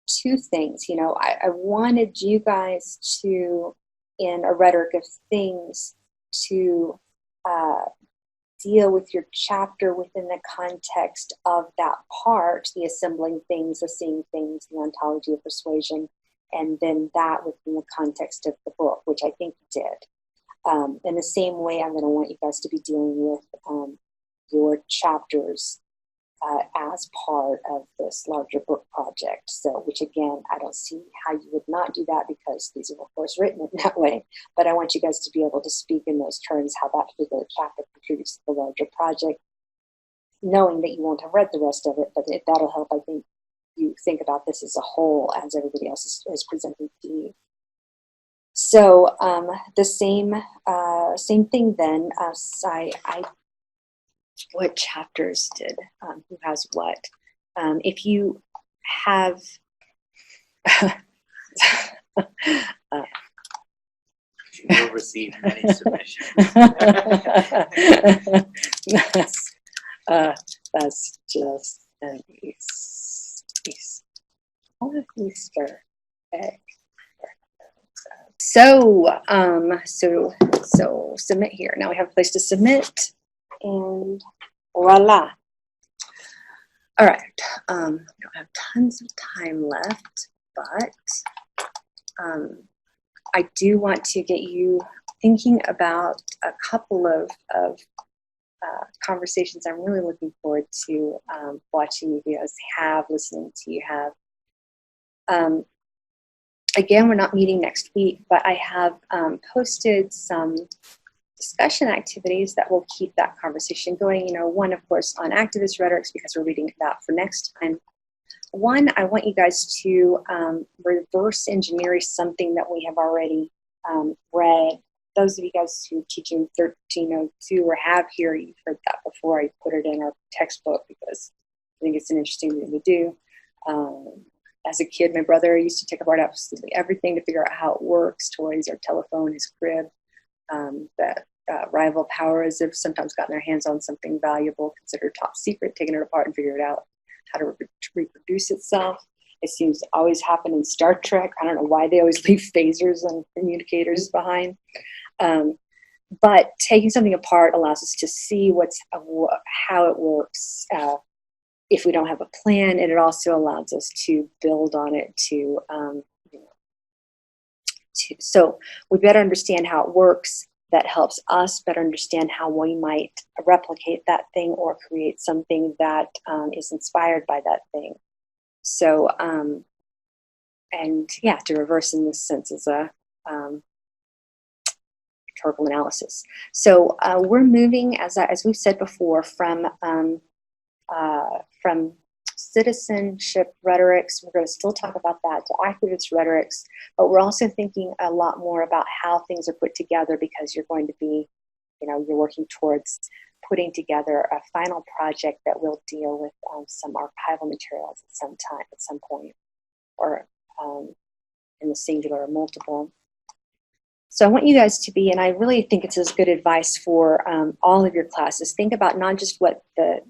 two things, I wanted you guys to, in a rhetoric of things, to deal with your chapter within the context of that part, the assembling things, the seeing things, the ontology of persuasion, and then that within the context of the book, which I think you did. In the same way, I'm going to want you guys to be dealing with your chapters as part of this larger book project. So, which again, I don't see how you would not do that because these are of course written in that way, but I want you guys to be able to speak in those terms, how that particular chapter contributes to the larger project, knowing that you won't have read the rest of it, but that'll help, I think, you think about this as a whole as everybody else is presenting to you. So the same thing then, what chapters did, who has what. If you have, You will receive many submissions. that's just an Easter egg. So submit here. Now we have a place to submit, and voila. All right. We don't have tons of time left, but I do want to get you thinking about a couple of conversations I'm really looking forward to watching you guys have, listening to you have. Again, we're not meeting next week, but I have posted some discussion activities that will keep that conversation going. You know, one, of course, on activist rhetorics, because we're reading that for next time. One, I want you guys to reverse engineer something that we have already read. Those of you guys who teach in 1302 or have here, you've heard that before. I put it in our textbook because I think it's an interesting thing to do. As a kid, my brother used to take apart absolutely everything to figure out how it works, toys, our telephone, his crib. That rival powers have sometimes gotten their hands on something valuable, considered top secret, taken it apart and figured out how to reproduce itself. It seems to always happen in Star Trek. I don't know why they always leave phasers and communicators behind. But taking something apart allows us to see how it works. If we don't have a plan, and it also allows us to build on it so we better understand how it works. That helps us better understand how we might replicate that thing or create something that is inspired by that thing. So, and yeah, to reverse in this sense is a rhetorical analysis. So we're moving, as we've said before, from citizenship rhetorics. We're going to still talk about that, to activist rhetorics, but we're also thinking a lot more about how things are put together, because you're going to be, you're working towards putting together a final project that will deal with some archival materials at some point, or in the singular or multiple. So I want you guys to be, and I really think it's as good advice for all of your classes, think about not just what the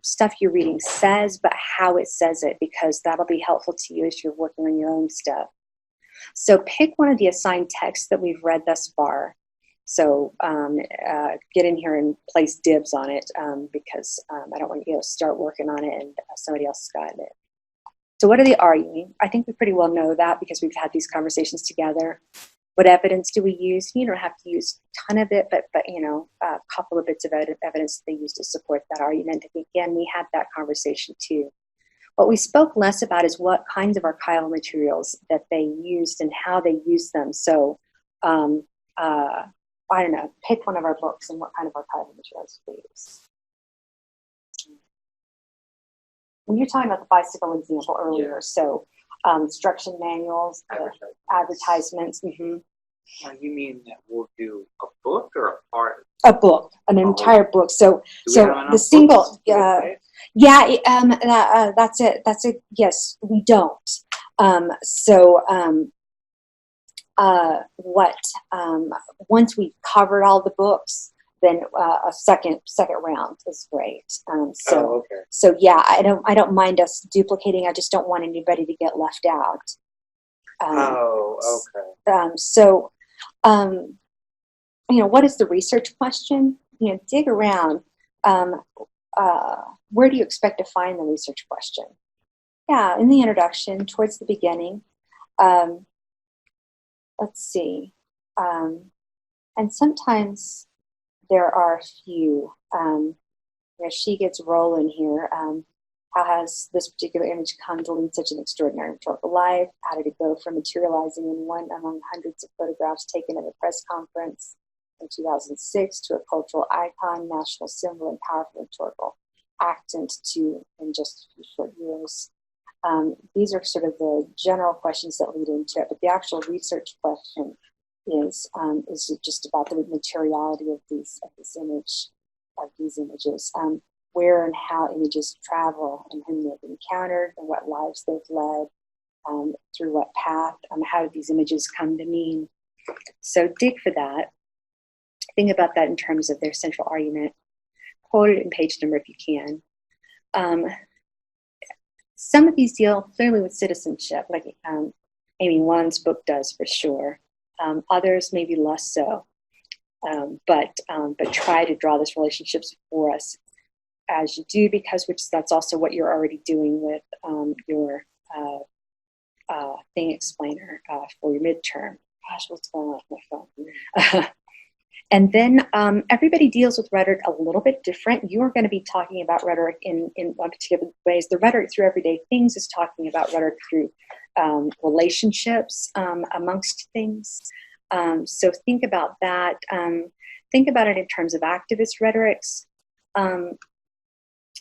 stuff you're reading says, but how it says it, because that'll be helpful to you as you're working on your own stuff. So pick one of the assigned texts that we've read thus far. So get in here and place dibs on it, because I don't want you to start working on it and somebody else has gotten it. So what are they arguing? I think we pretty well know that because we've had these conversations together. What evidence do we use? You don't have to use a ton of it, but a couple of bits of evidence that they use to support that argument. Again, we had that conversation too. What we spoke less about is what kinds of archival materials that they used and how they used them. So, I don't know, pick one of our books and what kind of archival materials they use. When you're talking about the bicycle example earlier, yeah. So instruction manuals, advertisements. Mm-hmm. You mean that we'll do a book or a part? A book, an entire book. So the single, that's it. That's it. Yes, we don't. Once we've covered all the books, then a second round is great. Okay. So yeah, I don't mind us duplicating. I just don't want anybody to get left out. Okay. What is the research question? dig around. Where do you expect to find the research question? Yeah, in the introduction, towards the beginning. Let's see. And sometimes there are a few. She gets rolling here. How has this particular image come to lead such an extraordinary rhetorical life? How did it go from materializing in one among hundreds of photographs taken at a press conference in 2006 to a cultural icon, national symbol, and powerful rhetorical actant to in just a few short years? These are sort of the general questions that lead into it, but the actual research question is just about the materiality of these images, where and how images travel, and whom they've encountered, and what lives they've led, through what path, how did these images come to mean. So dig for that. Think about that in terms of their central argument. Quote it in page number if you can. Some of these deal clearly with citizenship, like Amy Wan's book does for sure. Others maybe less so, but try to draw those relationships for us as you do, because that's also what you're already doing with your thing explainer for your midterm. Gosh, what's going on with my phone? And then everybody deals with rhetoric a little bit different. You are going to be talking about rhetoric in particular ways. The rhetoric through everyday things is talking about rhetoric through relationships amongst things. So think about that. Think about it in terms of activist rhetorics.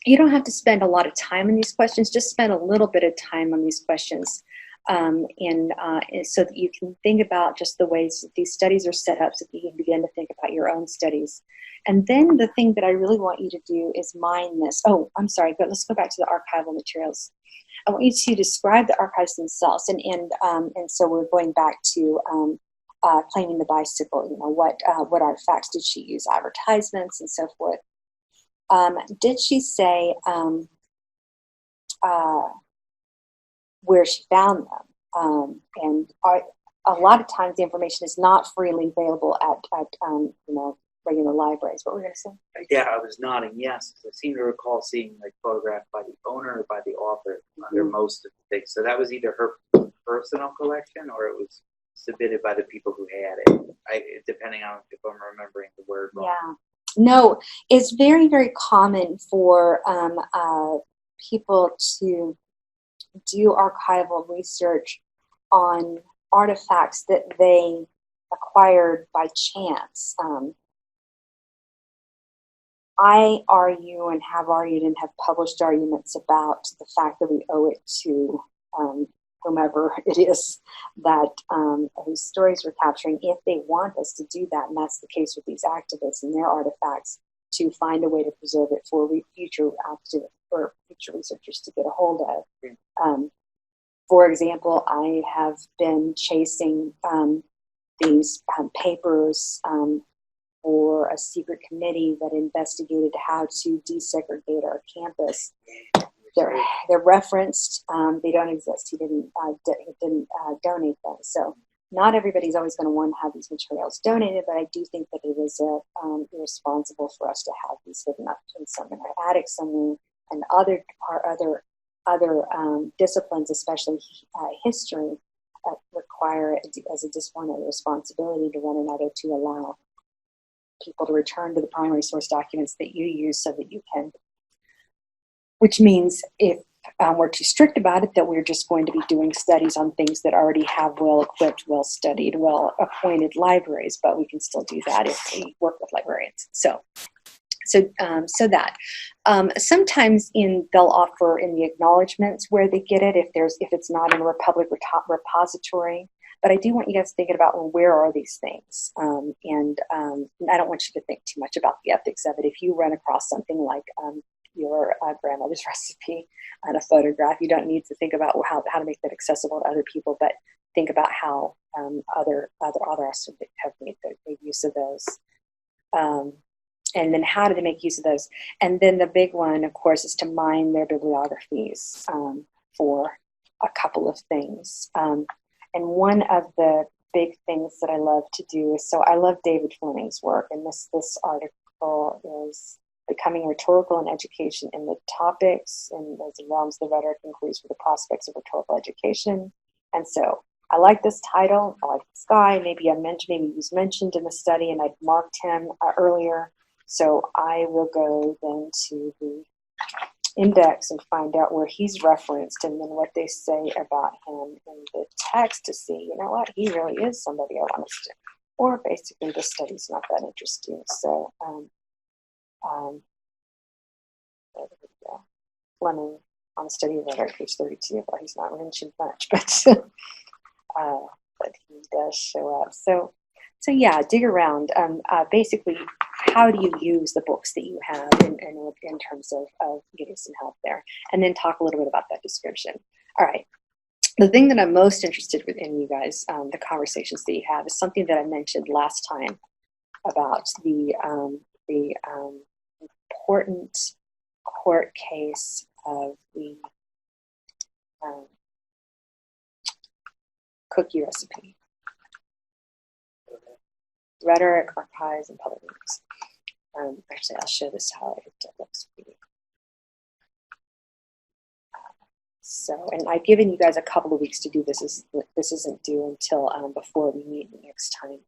You don't have to spend a lot of time on these questions. Just spend a little bit of time on these questions. So that you can think about just the ways that these studies are set up, so that you can begin to think about your own studies. And then the thing that I really want you to do is mine this. Oh, I'm sorry, but let's go back to the archival materials. I want you to describe the archives themselves, and so we're going back to claiming the bicycle. What artifacts did she use? Advertisements and so forth. Did she say where she found them? And a lot of times the information is not freely available at regular libraries. What were you going to say? Yeah, I was nodding yes. I seem to recall seeing photographed by the owner or by the author under most of the things. So that was either her personal collection or it was submitted by the people who had it. Depending on if I'm remembering the word wrong. Yeah. No, it's very, very common for people to do archival research on artifacts that they acquired by chance. I argue and have argued and have published arguments about the fact that we owe it to whomever it is that whose stories we're capturing, if they want us to do that, and that's the case with these activists and their artifacts, to find a way to preserve it for future researchers to get a hold of. For example, I have been chasing these papers for a secret committee that investigated how to desegregate our campus. They're referenced. They don't exist. He didn't donate them. So not everybody's always going to want to have these materials donated, but I do think that it is irresponsible for us to have these hidden up in some attic somewhere. And other disciplines, especially history, require as a discipline a responsibility to one another to allow people to return to the primary source documents that you use, so that you can. Which means if we're too strict about it, that we're just going to be doing studies on things that already have well-equipped, well-studied, well-appointed libraries, but we can still do that if we work with librarians. So that. Sometimes they'll offer in the acknowledgments where they get it, if it's not in a public repository. But I do want you guys thinking about, where are these things? And I don't want you to think too much about the ethics of it. If you run across something like your grandmother's recipe and a photograph, you don't need to think about how to make that accessible to other people, but think about how other authors have made use of those. And then how do they make use of those? And then the big one, of course, is to mine their bibliographies for a couple of things. And one of the big things that I love to do is, so I love David Fleming's work, and this article, article is Becoming Rhetorical in Education in the Topics and those realms the rhetoric includes for the prospects of rhetorical education. And so I like this title. I like this guy. Maybe he was mentioned in the study and I'd marked him earlier. So I will go then to the index and find out where he's referenced and then what they say about him in the text to see, you know what, he really is somebody I want to study. Or basically the study's not that interesting. So, there we go. Fleming on the study of rhetoric, page 32. Well, he's not mentioned much, but he does show up. So yeah, dig around. Basically, how do you use the books that you have in terms of getting some help there? And then talk a little bit about that description. All right. The thing that I'm most interested in, you guys, the conversations that you have, is something that I mentioned last time about the important court case of the cookie recipe. Rhetoric, archives, and public news. Actually, I'll show this how it looks for you. So, and I've given you guys a couple of weeks to do this. This isn't due until before we meet next time.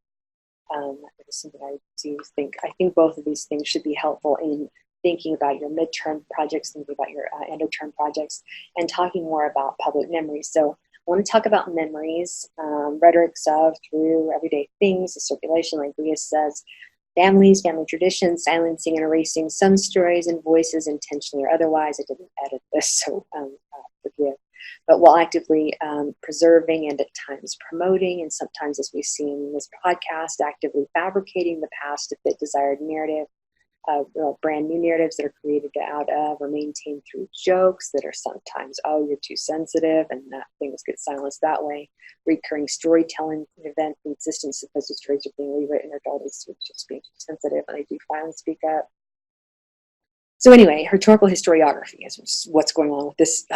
It is something I think both of these things should be helpful in thinking about your midterm projects, thinking about your end of term projects, and talking more about public memory. So I want to talk about memories, rhetorics of, through, everyday things, the circulation, like Leah says, families, family traditions, silencing and erasing some stories and voices intentionally or otherwise. I didn't edit this, so forgive. But while actively preserving and at times promoting, and sometimes, as we've seen in this podcast, actively fabricating the past to fit desired narrative, brand new narratives that are created out of or maintained through jokes that are sometimes, oh, you're too sensitive, and that things get silenced that way. Recurring storytelling events, insistent supposed stories are being rewritten or dulled as just being too sensitive, and I do finally speak up. So anyway, rhetorical historiography is what's going on with this.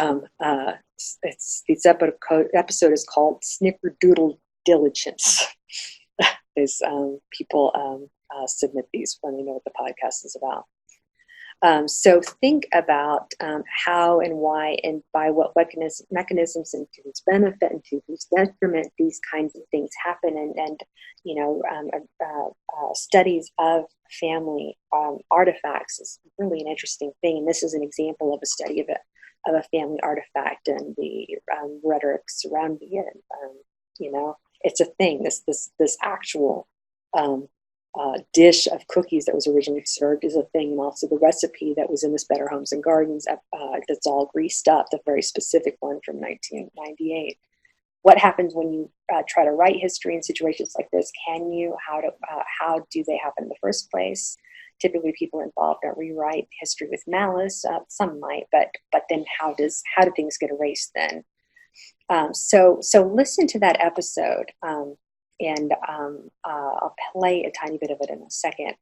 This episode is called Snickerdoodle Diligence. There's people submit these when they know what the podcast is about. So think about how and why and by what mechanisms and to whose benefit and to whose detriment these kinds of things happen, and studies of family artifacts is really an interesting thing. And this is an example of a study of a family artifact and the rhetoric surrounding it. It's a thing. This actual dish of cookies that was originally served is a thing, and also the recipe that was in this Better Homes and Gardens that's all greased up, the very specific one from 1998. What happens when you try to write history in situations like this? How do they happen in the first place? Typically, people involved don't rewrite history with malice. Some might, but then how do things get erased then? So listen to that episode. And I'll play a tiny bit of it in a second.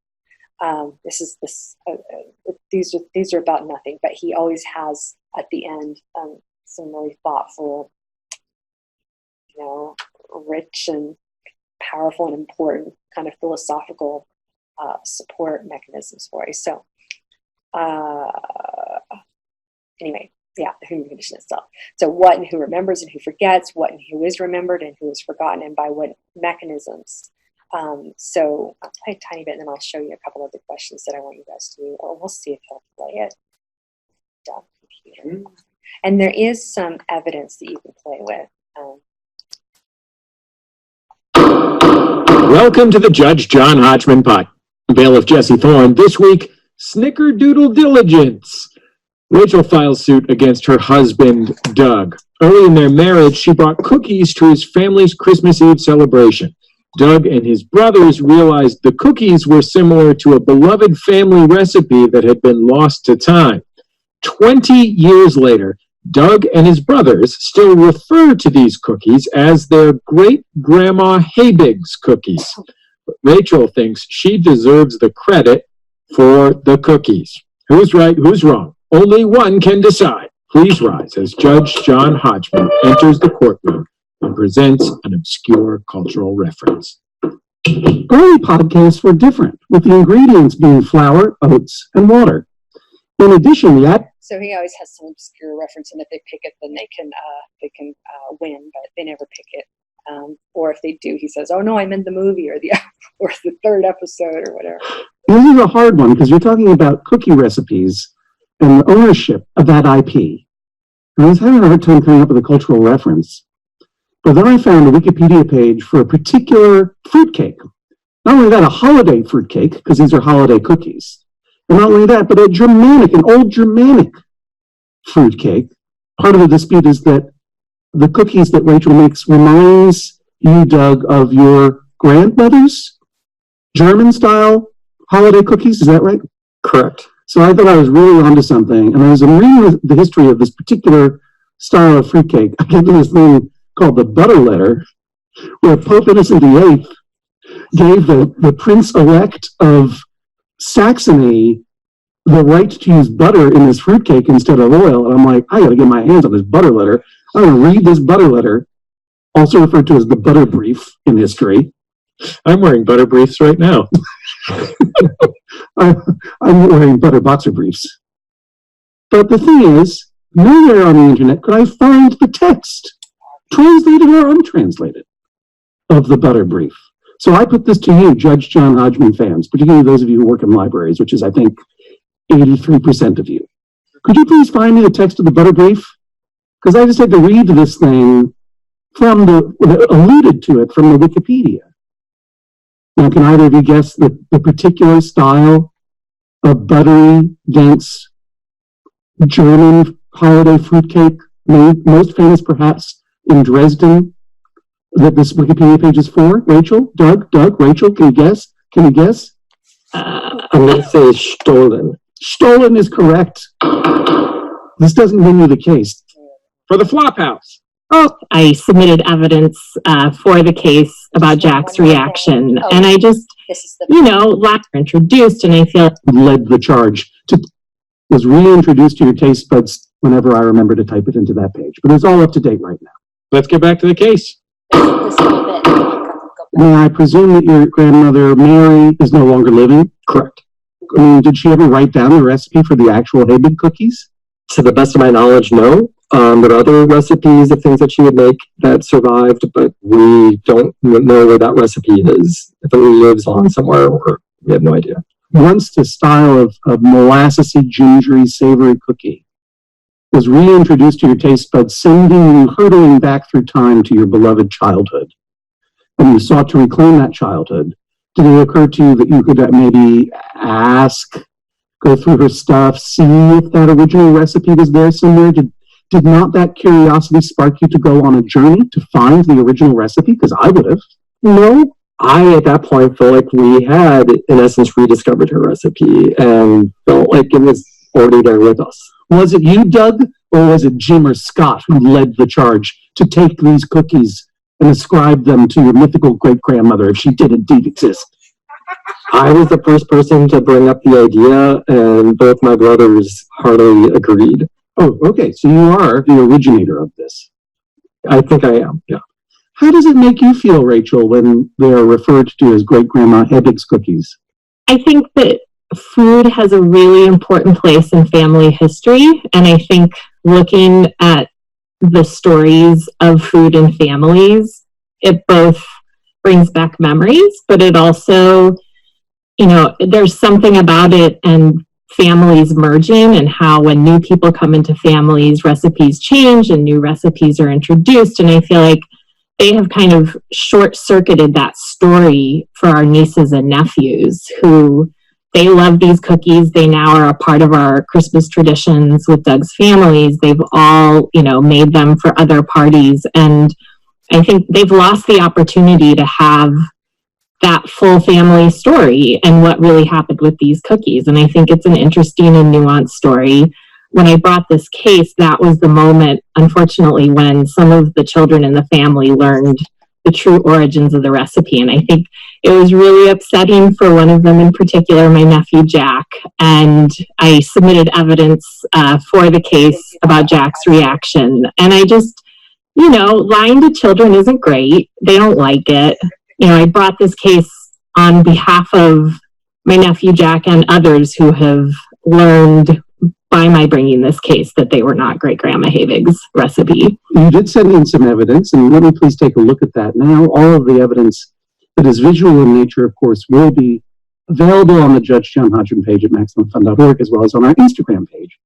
These are about nothing, but he always has at the end some really thoughtful, rich and powerful and important kind of philosophical support mechanisms for you. So anyway. Yeah, the human condition itself. So what and who remembers and who forgets, what and who is remembered and who is forgotten, and by what mechanisms. So I'll play a tiny bit and then I'll show you a couple of the questions that I want you guys to do, or we'll see if he'll play it. Dumb computer. And there is some evidence that you can play with. Welcome to the Judge John Hodgman Pod. Bailiff Jesse Thorne. This week, Snickerdoodle Diligence. Rachel files suit against her husband, Doug. Early in their marriage, she brought cookies to his family's Christmas Eve celebration. Doug and his brothers realized the cookies were similar to a beloved family recipe that had been lost to time. 20 years later, Doug and his brothers still refer to these cookies as their great-grandma Habig's cookies. But Rachel thinks she deserves the credit for the cookies. Who's right, who's wrong? Only one can decide. Please rise as Judge John Hodgman enters the courtroom and presents an obscure cultural reference. Early podcasts were different, with the ingredients being flour, oats, and water. In addition, So he always has some obscure reference, and if they pick it, then they can win, but they never pick it. Or if they do, he says, "Oh no, I'm in the movie," or the third episode, or whatever. This is a hard one because you're talking about cookie recipes and the ownership of that IP. And I was having a hard time coming up with a cultural reference. But then I found a Wikipedia page for a particular fruitcake. Not only that, a holiday fruitcake, because these are holiday cookies. And not only that, but an old Germanic fruitcake. Part of the dispute is that the cookies that Rachel makes reminds you, Doug, of your grandmother's German-style holiday cookies. Is that right? Correct. So I thought I was really onto something. And as I'm reading the history of this particular style of fruitcake, I get to this thing called the butter letter, where Pope Innocent VIII gave the Prince-elect of Saxony the right to use butter in this fruitcake instead of oil. And I'm like, I got to get my hands on this butter letter. I'm going to read this butter letter, also referred to as the butter brief in history. I'm wearing butter briefs right now. I'm wearing butter boxer briefs. But the thing is, nowhere on the internet could I find the text, translated or untranslated, of the butter brief. So I put this to you, Judge John Hodgman fans, particularly those of you who work in libraries, which is, I think, 83% of you. Could you please find me the text of the butter brief? Because I just had to read this thing from alluded to it from the Wikipedia. Now, can either of you guess the particular style of buttery, dense German holiday fruitcake, most famous perhaps in Dresden, that this Wikipedia page is for? Rachel? Doug? Rachel, can you guess? I'm going to say Stollen. Stollen is correct. This doesn't win you the case. For the Flophouse. Oh, I submitted evidence for the case about Jack's reaction, and I just, lots were introduced, and I feel led the charge was reintroduced to your taste buds whenever I remember to type it into that page. But it's all up to date right now. Let's get back to the case. May I presume that your grandmother, Mary, is no longer living? Correct. Did she ever write down the recipe for the actual Hebig cookies? To the best of my knowledge, no. There are other recipes of things that she would make that survived, but we don't know where that recipe is. If it lives on somewhere, or we have no idea. Once the style of molassesy, gingery, savory cookie was reintroduced to your taste buds, sending you hurtling back through time to your beloved childhood, and you sought to reclaim that childhood, did it occur to you that you could maybe ask, go through her stuff, see if that original recipe was there somewhere? Did not that curiosity spark you to go on a journey to find the original recipe? Because I would have. No, I at that point felt like we had, in essence, rediscovered her recipe and felt like it was already there with us. Was it you, Doug, or was it Jim or Scott who led the charge to take these cookies and ascribe them to your mythical great-grandmother, if she did indeed exist? I was the first person to bring up the idea, and both my brothers heartily agreed. Oh, okay. So you are the originator of this. I think I am, yeah. How does it make you feel, Rachel, when they're referred to as Great-Grandma Hebig's cookies? I think that food has a really important place in family history, and I think looking at the stories of food and families, it both brings back memories, but it also, there's something about it and families merging, and how when new people come into families, recipes change and new recipes are introduced. And I feel like they have kind of short-circuited that story for our nieces and nephews, who they love these cookies. They now are a part of our Christmas traditions with Doug's families. They've all, made them for other parties. And I think they've lost the opportunity to have that full family story and what really happened with these cookies. And I think it's an interesting and nuanced story. When I brought this case, that was the moment, unfortunately, when some of the children in the family learned the true origins of the recipe. And I think it was really upsetting for one of them in particular, my nephew Jack. And I submitted evidence for the case about Jack's reaction. And I just, lying to children isn't great. They don't like it. I brought this case on behalf of my nephew Jack and others who have learned by my bringing this case that they were not great grandma Havig's recipe. You did send in some evidence, and let me please take a look at that now. All of the evidence that is visual in nature, of course, will be available on the Judge John Hodgman page at MaximumFun.org, as well as on our Instagram page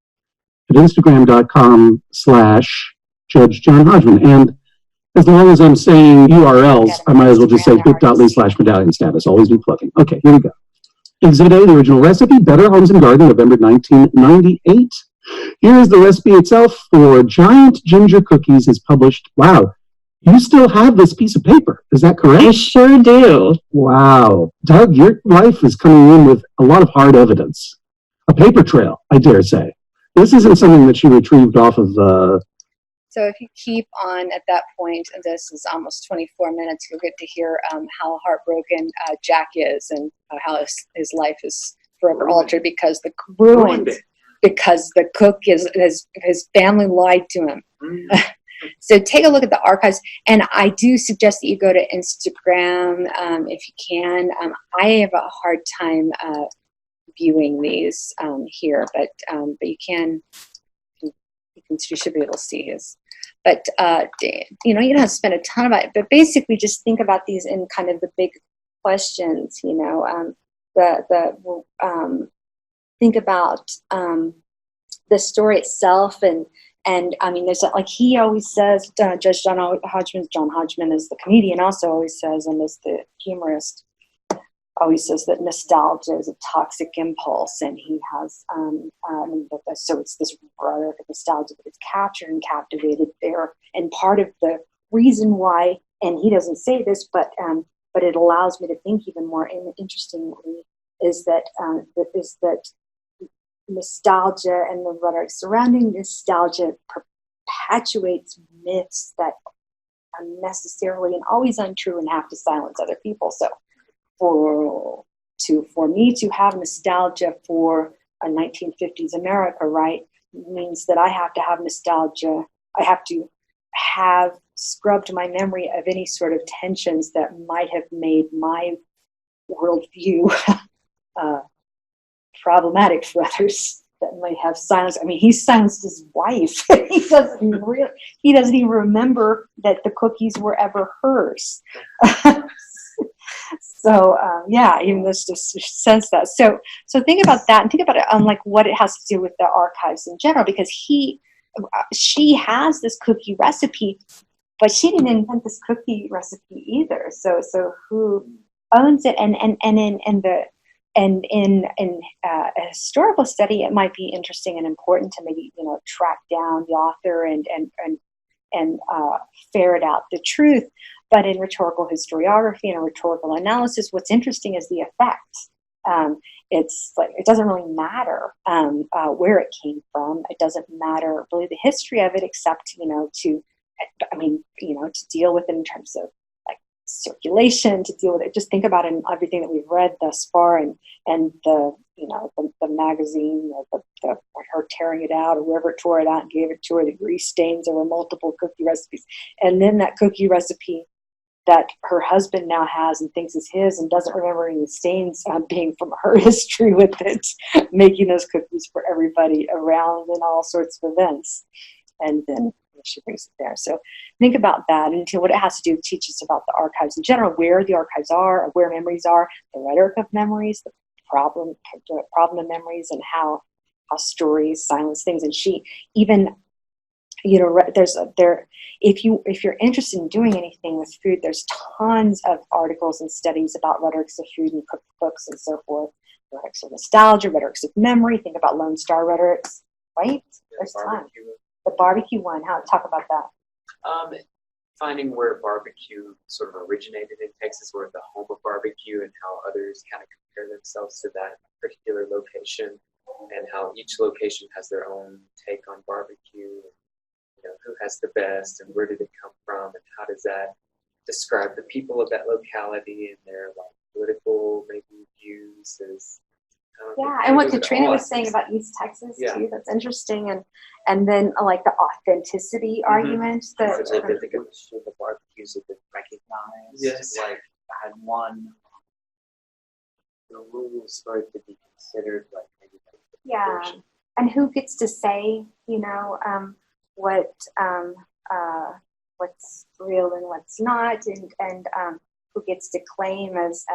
at Instagram.com/Judge John Hodgman. And as long as I'm saying URLs, I might as well just say bit.ly/medallion status. Always be plugging. Okay, here we go. Exhibit A, the original recipe, Better Homes and Garden, November 1998. Here is the recipe itself for giant ginger cookies is published. Wow. You still have this piece of paper. Is that correct? I sure do. Wow. Doug, your wife is coming in with a lot of hard evidence. A paper trail, I dare say. This isn't something that she retrieved off of So if you keep on at that point, and this is almost 24 minutes, you'll get to hear how heartbroken Jack is and how his life is forever altered because the cook his family lied to him. So take a look at the archives, and I do suggest that you go to Instagram if you can. I have a hard time viewing these here, but you can. You should be able to see his. But you don't have to spend a ton about it. But basically, just think about these in kind of the big questions. Think about the story itself, and I mean, there's like he always says. Judge John Hodgman is the comedian, also always says, and is the humorist. Always says that nostalgia is a toxic impulse, and he has so it's this rhetoric of nostalgia that is captured and captivated there. And part of the reason why, and he doesn't say this, but it allows me to think even more interestingly, is that nostalgia and the rhetoric surrounding nostalgia perpetuates myths that unnecessarily and always untrue and have to silence other people. So for me to have nostalgia for a 1950s America, right, means that I have to have nostalgia. I have to have scrubbed my memory of any sort of tensions that might have made my worldview problematic for others, that might have silenced. I mean, he silenced his wife. He doesn't even remember that the cookies were ever hers. So even this just sense that. So think about that, and think about it on like what it has to do with the archives in general, because she has this cookie recipe, but she didn't invent this cookie recipe either. So who owns it? And in a historical study, it might be interesting and important to maybe track down the author and ferret out the truth. But in rhetorical historiography and rhetorical analysis, what's interesting is the effect. It's like it doesn't really matter where it came from. It doesn't matter really the history of it, except to deal with it in terms of like circulation, to deal with it. Just think about it in everything that we've read thus far, and the magazine, her tearing it out, or whoever tore it out and gave it to her, the grease stains. There were multiple cookie recipes, and then that cookie recipe that her husband now has and thinks is his and doesn't remember any stains being from her history with it, making those cookies for everybody around in all sorts of events. And then she brings it there. So think about that, and what it has to do teach us about the archives in general, where the archives are, where memories are, the rhetoric of memories, the problem of memories, and how stories silence things. And she even if you're interested in doing anything with food, there's tons of articles and studies about rhetorics of food and cookbooks and so forth. Rhetorics of nostalgia, rhetorics of memory. Think about Lone Star rhetorics, right? There's time. The barbecue one. Talk about that. Finding where barbecue sort of originated in Texas, or the home of barbecue, and how others kind of compare themselves to that particular location, and how each location has their own take on barbecue. Who has the best, and where did it come from, and how does that describe the people of that locality and their political maybe views? And what Katrina was saying about East Texas too, that's interesting, and then like the authenticity argument that the barbecues have been recognized. Yes. Like had one, the rules for it to be considered like maybe like Yeah. abortion. And who gets to say, you know, what's real and what's not, and who gets to claim as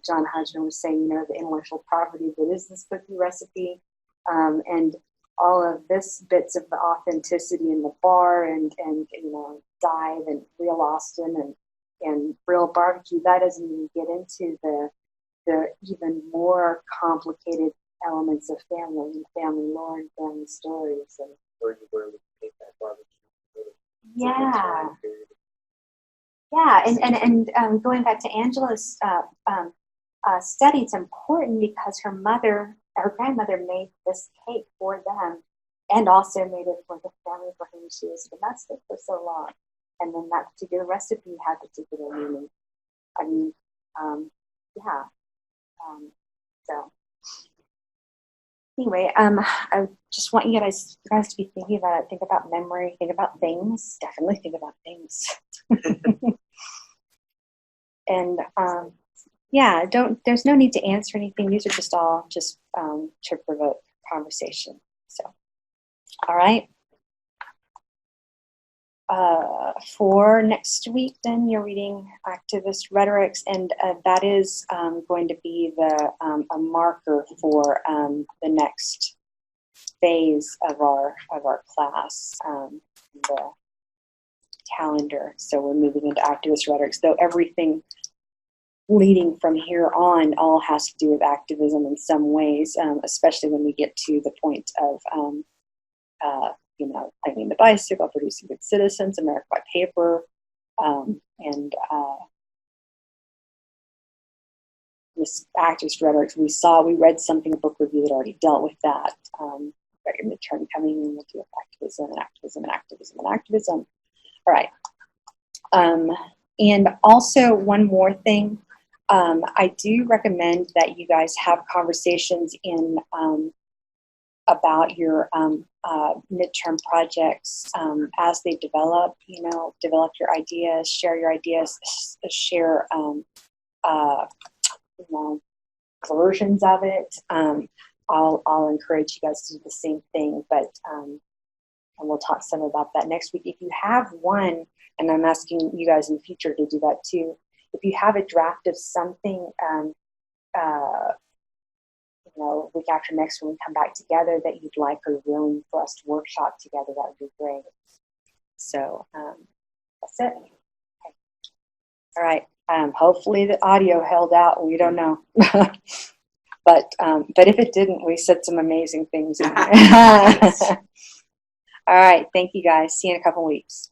John Hodgman was saying, you know, the intellectual property that is this cookie recipe, and all of this bits of the authenticity in the bar, and you know, Dive and Real Austin and Real Barbecue. That doesn't even get into the even more complicated elements of family and family lore and family stories. And Where we take that barbecue. yeah, and going back to Angela's study, it's important because her grandmother made this cake for them, and also made it for the family for whom she was domestic for so long. And then that particular recipe had particular meaning. I mean, yeah. So anyway, I just want you guys to be thinking about it. Think about memory. Think about things. Definitely think about things. And yeah, there's no need to answer anything. These are just all to provoke conversation. So, all right. For next week, then you're reading Activist Rhetorics, and that is going to be a marker for the next phase of our class, the calendar. So we're moving into Activist Rhetorics, though everything leading from here on all has to do with activism in some ways, especially when we get to the point of you know, claiming the bicycle, producing good citizens, America by paper, and this activist rhetoric. We read something, a book review that already dealt with that. Got your midterm coming, and we'll do activism and activism and activism and activism. All right. And also one more thing, I do recommend that you guys have conversations about your midterm projects as they develop. You know, develop your ideas, share your ideas, share you know, versions of it. I'll encourage you guys to do the same thing, but and we'll talk some about that next week. If you have one, and I'm asking you guys in the future to do that too, if you have a draft of something, you know, week after next when we come back together that you'd like or willing for us to workshop together, that would be great. So that's it. Okay. All right. Hopefully the audio held out. We don't know. But if it didn't, we said some amazing things. All right. Thank you guys. See you in a couple weeks.